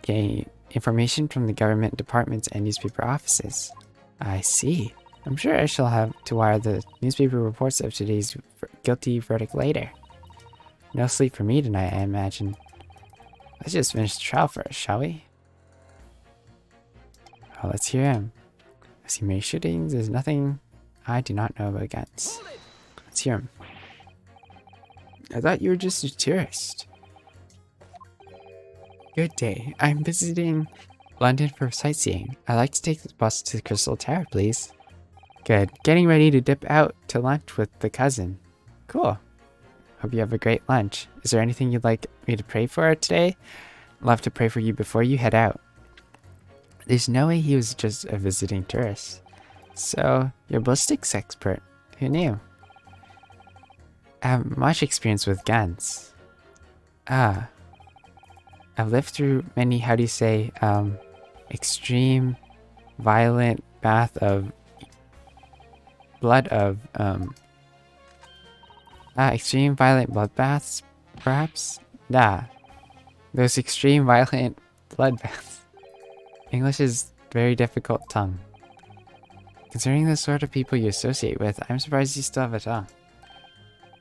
getting information from the government departments and newspaper offices. I see. I'm sure I shall have to wire the newspaper reports of today's guilty verdict later. No sleep for me tonight, I imagine. Let's just finish the trial first, shall we? Well, let's hear him. As he made shootings, there's nothing I do not know about guns. Let's hear him. I thought you were just a tourist. Good day. I'm visiting London for sightseeing. I'd like to take the bus to the Crystal Tower, please. Good. Getting ready to dip out to lunch with the cousin. Cool. Hope you have a great lunch. Is there anything you'd like me to pray for today? Love to pray for you before you head out. There's no way he was just a visiting tourist. So, you're a ballistics expert. Who knew? I have much experience with guns. I've lived through many, how do you say, extreme, violent bath of blood of, extreme violent bloodbaths, perhaps? Those extreme violent bloodbaths. English is very difficult tongue. Considering the sort of people you associate with, I'm surprised you still have a tongue.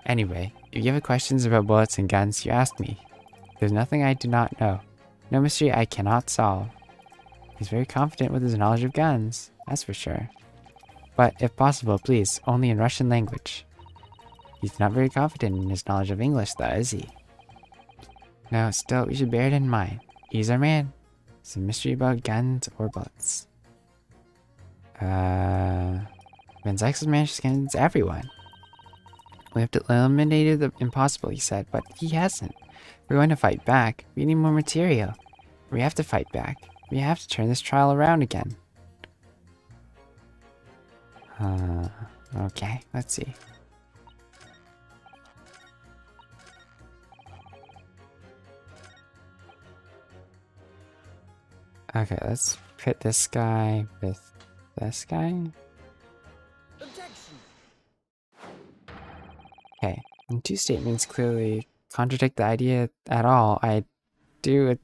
Anyway, if you have questions about bullets and guns, you ask me. There's nothing I do not know. No mystery I cannot solve. He's very confident with his knowledge of guns, that's for sure. But, if possible, please, only in Russian language. He's not very confident in his knowledge of English, though, is he? No, still, we should bear it in mind. He's our man. It's a mystery about guns or bullets. Van Zykes has managed to convince everyone. We have to eliminate the impossible, he said, but he hasn't. We're going to fight back. We need more material. We have to fight back. We have to turn this trial around again. Okay, let's see. Okay, let's pit this guy with this guy. Objection. Okay, and two statements clearly contradict the idea at all. I do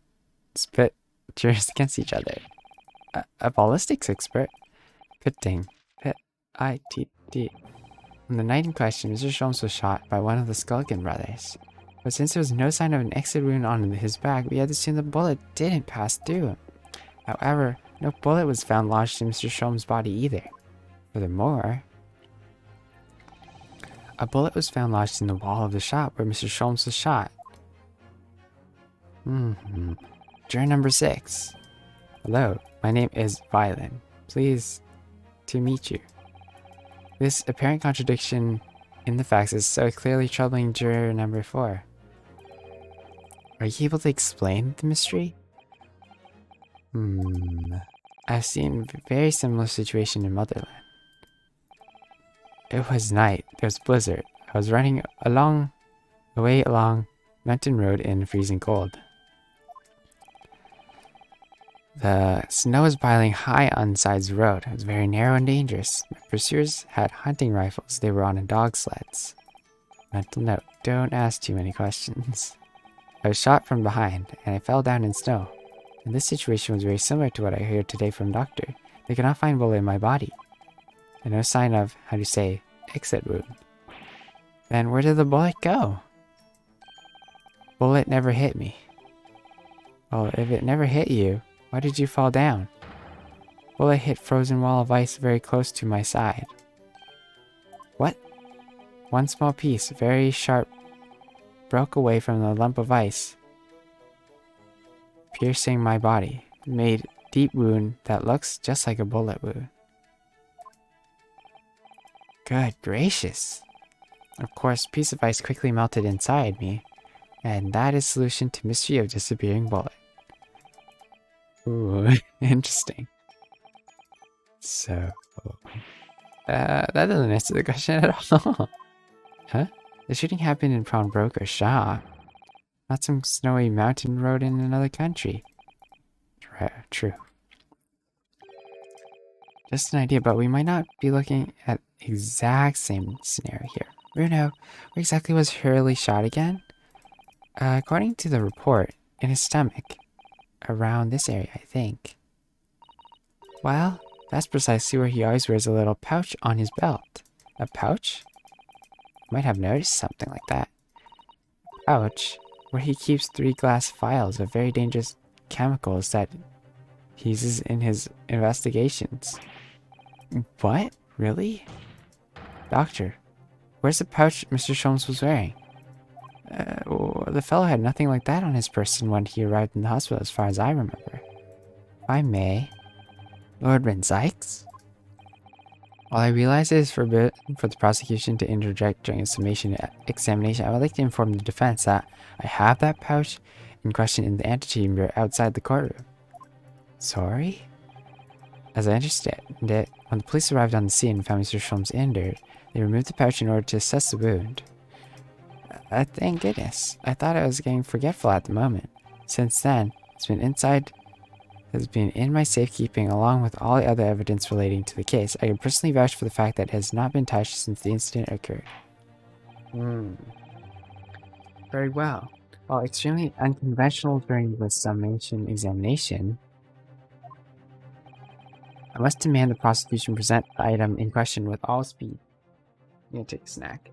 spit jurors against each other. A ballistics expert? Pitting. P-I-T-T. On the night in question, Mr. Sholmes was shot by one of the Skulkin brothers. But since there was no sign of an exit wound on his back, we had to assume the bullet didn't pass through him. However, no bullet was found lodged in Mr. Sholmes' body either. Furthermore, a bullet was found lodged in the wall of the shop where Mr. Sholmes was shot. Juror number 6. Hello, my name is Violet. Pleased to meet you. This apparent contradiction in the facts is so clearly troubling juror number 4. Are you able to explain the mystery? I've seen a very similar situation in Motherland. It was night. There was a blizzard. I was running away along mountain road in freezing cold. The snow was piling high on the sides of the road. It was very narrow and dangerous. My pursuers had hunting rifles. They were on dog sleds. Mental note, don't ask too many questions. I was shot from behind, and I fell down in snow. And this situation was very similar to what I heard today from Doctor. They could not find a bullet in my body. And no sign of, how do you say, exit wound. Then where did the bullet go? Bullet never hit me. Well, if it never hit you, why did you fall down? Bullet hit frozen wall of ice very close to my side. What? One small piece, very sharp, broke away from the lump of ice, piercing my body. Made deep wound that looks just like a bullet wound. Good gracious. Of course, piece of ice quickly melted inside me, and that is solution to mystery of disappearing bullet. Ooh, interesting. So, that doesn't answer the question at all. Huh? The shooting happened in Pawnbroker Shop, not some snowy mountain road in another country. True. Just an idea, but we might not be looking at exact same scenario here. Bruno, where exactly was Hurley shot again? According to the report, in his stomach. Around this area, I think. Well, that's precisely where he always wears a little pouch on his belt. A pouch? Might have noticed something like that. Pouch, where he keeps 3 glass vials of very dangerous chemicals that he uses in his investigations. What? Really? Doctor, where's the pouch Mr. Sholmes was wearing? The fellow had nothing like that on his person when he arrived in the hospital, as far as I remember. If I may, Lord Van Zykes? While I realize it is forbidden for the prosecution to interject during a summation examination, I would like to inform the defense that I have that pouch in question in the antechamber outside the courtroom. Sorry? As I understand it, when the police arrived on the scene and found Mr. Sholmes injured, they removed the pouch in order to assess the wound. Thank goodness. I thought I was getting forgetful at the moment. Since then, it's been in my safekeeping along with all the other evidence relating to the case. I can personally vouch for the fact that it has not been touched since the incident occurred. Very well. While extremely unconventional during the summation examination, I must demand the prosecution present the item in question with all speed. I'm gonna take a snack.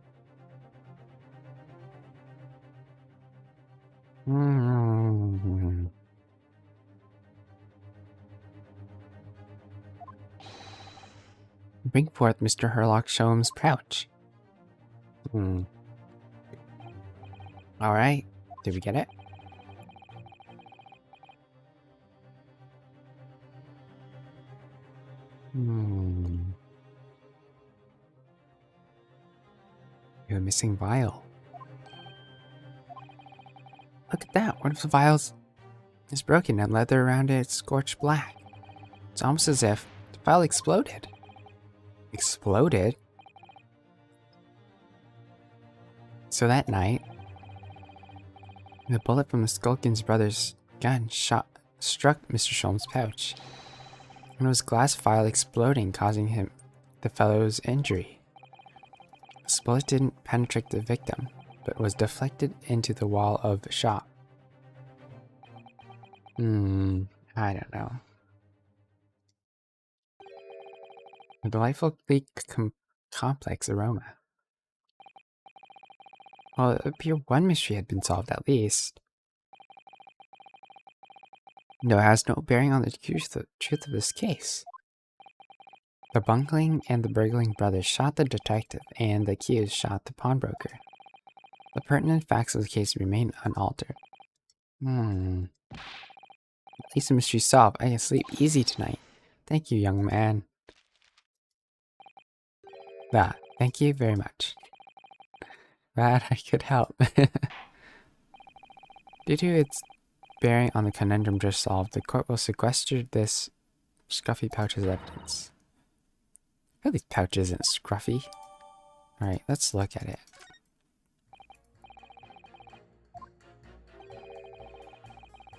Bring forth Mr. Herlock Sholmes' pouch. Alright, did we get it? You're a missing vial. Look at that, one of the vials is broken and leather around it is scorched black. It's almost as if the vial exploded. Exploded? So that night, the bullet from the Skulkin's brother's gun struck Mr. Sholmes' pouch. And it was a glass vial exploding, causing the fellow's injury. The bullet didn't penetrate the victim, but was deflected into the wall of the shop. I don't know. A delightfully complex aroma. Well, it appeared one mystery had been solved at least. No, it has no bearing on the truth of this case. The bungling and the burgling brothers shot the detective, and the accused shot the pawnbroker. The pertinent facts of the case remain unaltered. At least the mystery's solved. I can sleep easy tonight. Thank you, young man. Thank you very much. Glad I could help. Due to its bearing on the conundrum just solved, the court will sequester this scruffy pouch as evidence. I feel these pouch isn't scruffy. Alright, let's look at it.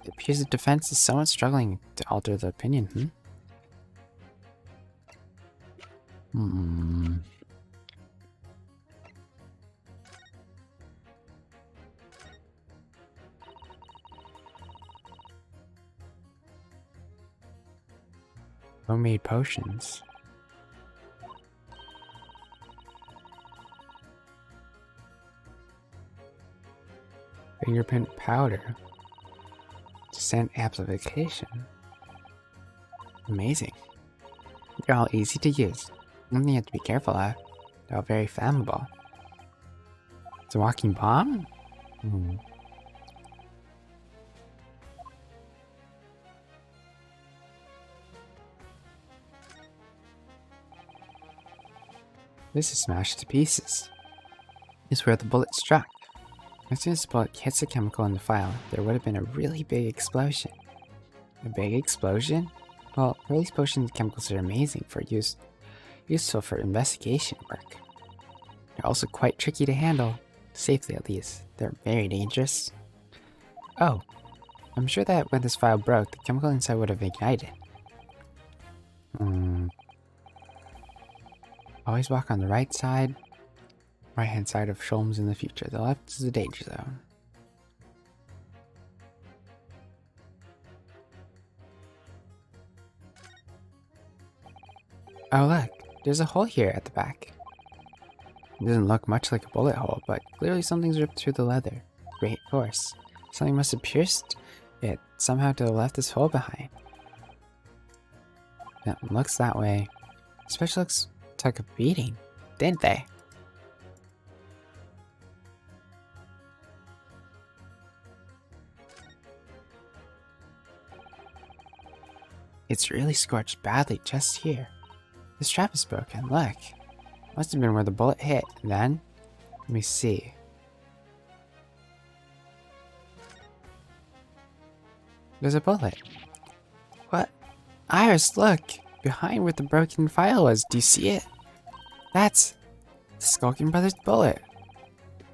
It appears the defense is somewhat struggling to alter the opinion, Homemade potions. Fingerprint powder. Scent amplification. Amazing. They're all easy to use. One thing you have to be careful of. They're all very flammable. It's a walking bomb? This is smashed to pieces. This is where the bullet struck. As soon as the bullet hits the chemical in the vial, there would have been a really big explosion. A big explosion? Well, release potion chemicals are amazing for useful for investigation work. They're also quite tricky to handle, safely at least. They're very dangerous. Oh, I'm sure that when this vial broke, the chemical inside would have ignited. Always walk on the right hand side of Sholmes in the future. The left is the danger zone. Oh look, there's a hole here at the back. It doesn't look much like a bullet hole, but clearly something's ripped through the leather. Great force. Something must have pierced it somehow to left this hole behind. It looks that way. Especially looks like a beating, didn't they? It's really scorched badly just here. This trap is broken, look. Must have been where the bullet hit. And then, let me see. There's a bullet. What? Iris, look! Behind where the broken vial was, do you see it? That's the Skulking Brothers bullet.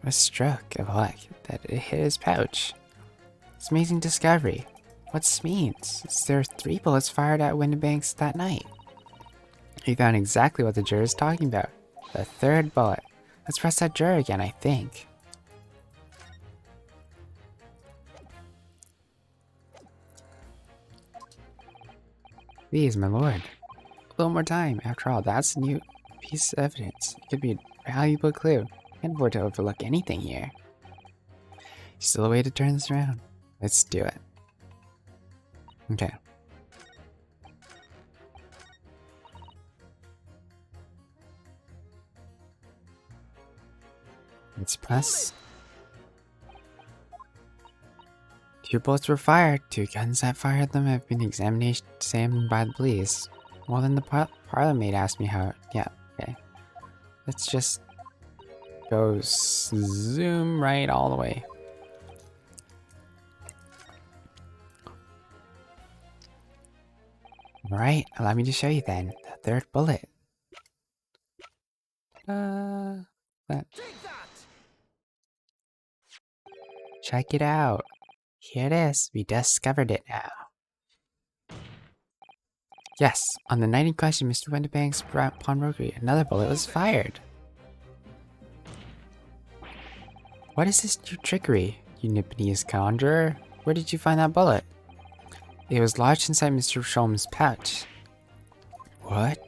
A stroke of luck that it hit his pouch. It's an amazing discovery. What this means is there are 3 bullets fired at Windibanks that night. We found exactly what the juror is talking about. The 3rd bullet. Let's press that juror again, I think. Please, my lord. little more time. After all, that's a new piece of evidence. It could be a valuable clue. Can't afford to overlook anything here. Still a way to turn this around. Let's do it. Okay. Let's press. 2 bullets were fired. 2 guns that fired them have been examined by the police. Well, then the parlor maid asked me how. Yeah, okay. Let's just go zoom right all the way. Alright, allow me to show you then. The 3rd bullet. Take that! Check it out. Here it is. We discovered it now. Yes, on the night in question, Mr. Winterbank's pawnbrokery, another bullet was fired. What is this new trickery, you Nipponese conjurer? Where did you find that bullet? It was lodged inside Mr. Sholm's pouch. What?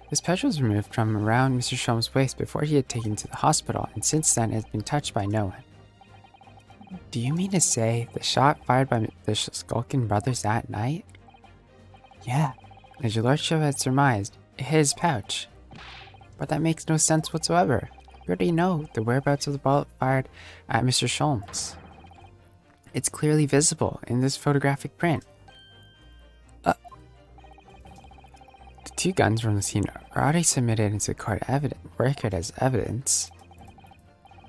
This pouch was removed from around Mr. Sholm's waist before he had taken to the hospital, and since then it has been touched by no one. Do you mean to say the shot fired by the Skulkin brothers that night? Yeah, as your lordship had surmised, it hit his pouch. But that makes no sense whatsoever. We already know the whereabouts of the bullet fired at Mr. Sholmes. It's clearly visible in this photographic print. The 2 guns from the scene are already submitted into court record as evidence.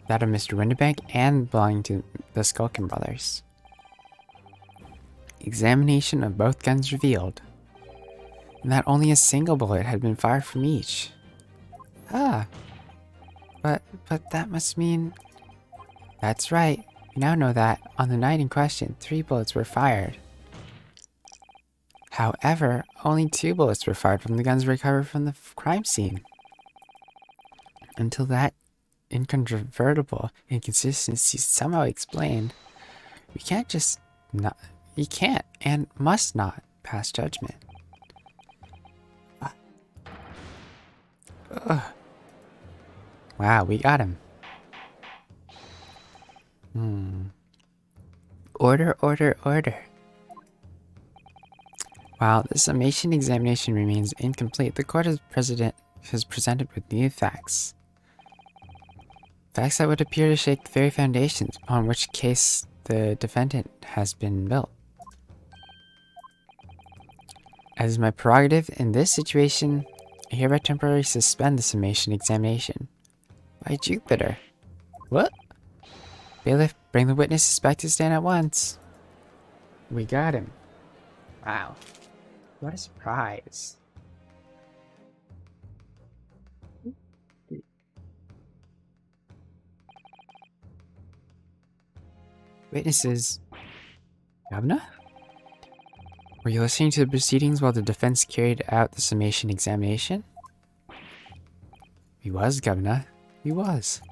That of Mr. Winterbank and belonging to the Skulkin brothers. Examination of both guns revealed, and that only a single bullet had been fired from each. But that must mean... That's right. We now know that, on the night in question, 3 bullets were fired. However, only 2 bullets were fired from the guns recovered from the crime scene. Until that incontrovertible inconsistency is somehow explained, we can't just not... You can't and must not pass judgment. Wow, we got him. Order, order, order. While the summation examination remains incomplete, the court has presented with new facts. Facts that would appear to shake the very foundations upon which case the defendant has been built. As is my prerogative in this situation, I hereby temporarily suspend the summation examination. By Jupiter. What? Bailiff, bring the witnesses back to stand at once. We got him. Wow. What a surprise. Witnesses. Governor? Were you listening to the proceedings while the defense carried out the summation examination? We was, Governor. We was.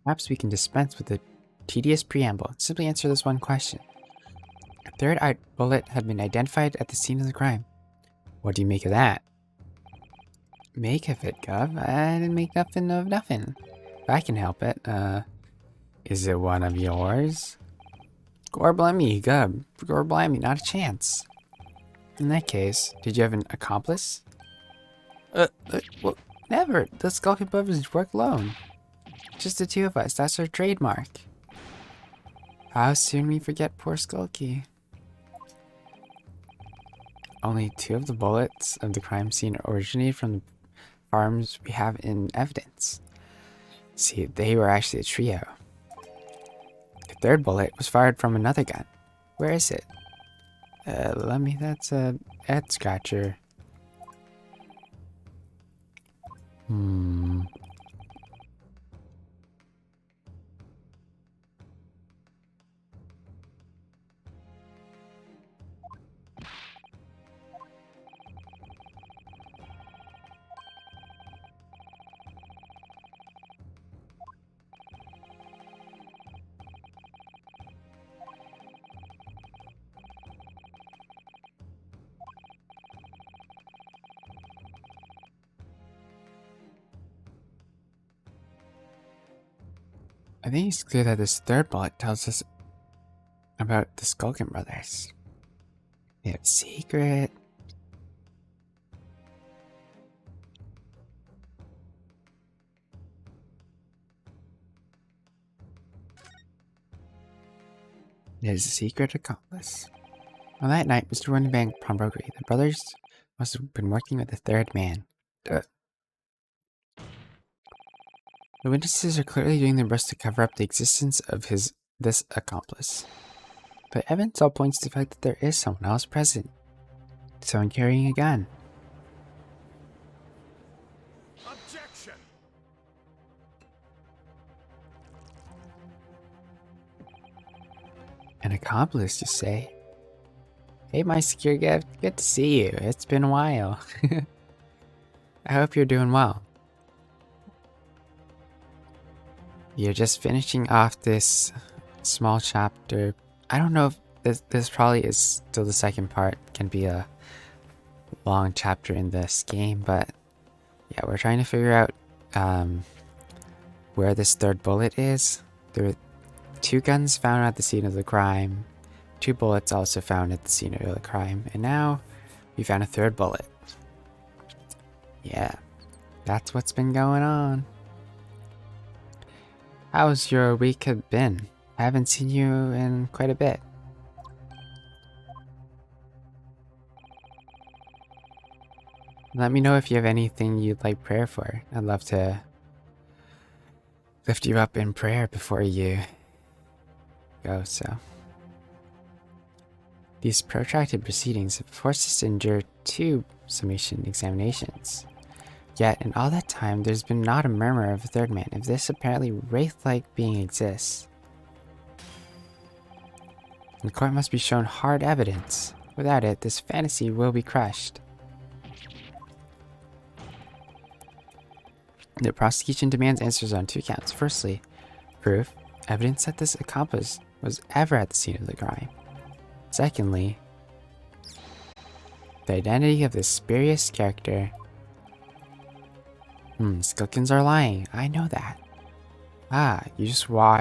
Perhaps we can dispense with the tedious preamble and simply answer this one question. A 3rd bullet had been identified at the scene of the crime. What do you make of that? Make of it, Gov? I didn't make nothing of nothing. If I can help it, is it one of yours? Gore blimey, Gov. Gore blimey, not a chance. In that case, did you have an accomplice? Well, never. The Skulkin brothers work alone. Just the 2 of us, that's our trademark. How soon we forget poor Skulky. Only 2 of the bullets of the crime scene originated from the farms we have in evidence. See, they were actually a trio. The 3rd bullet was fired from another gun. Where is it? That's a head scratcher. think it's clear that this third bullet tells us about the Skulkin brothers. They have a secret. There's a secret accomplice. On that night, Mr. Winbank Pombrokery, the brothers must have been working with the third man. The witnesses are clearly doing their best to cover up the existence of this accomplice. But evidence all points to the fact that there is someone else present. Someone carrying a gun. Objection! An accomplice, you say? Hey, my secure gift. Good to see you. It's been a while. I hope you're doing well. You're just finishing off this small chapter. I don't know if this probably is still the second part. Can be a long chapter in this game, but yeah, we're trying to figure out where this third bullet is. There were 2 guns found at the scene of the crime, 2 bullets also found at the scene of the crime, and now we found a third bullet. Yeah, that's what's been going on. How's your week been? I haven't seen you in quite a bit. Let me know if you have anything you'd like prayer for. I'd love to lift you up in prayer before you go, so. These protracted proceedings have forced us to endure 2 summation examinations. Yet, in all that time, there's been not a murmur of a third man, if this apparently wraith-like being exists. The court must be shown hard evidence. Without it, this fantasy will be crushed. The prosecution demands answers on 2 counts. Firstly, proof, evidence that this accomplice was ever at the scene of the crime. Secondly, the identity of this spurious character. Skulkins are lying. I know that. Ah, you just watch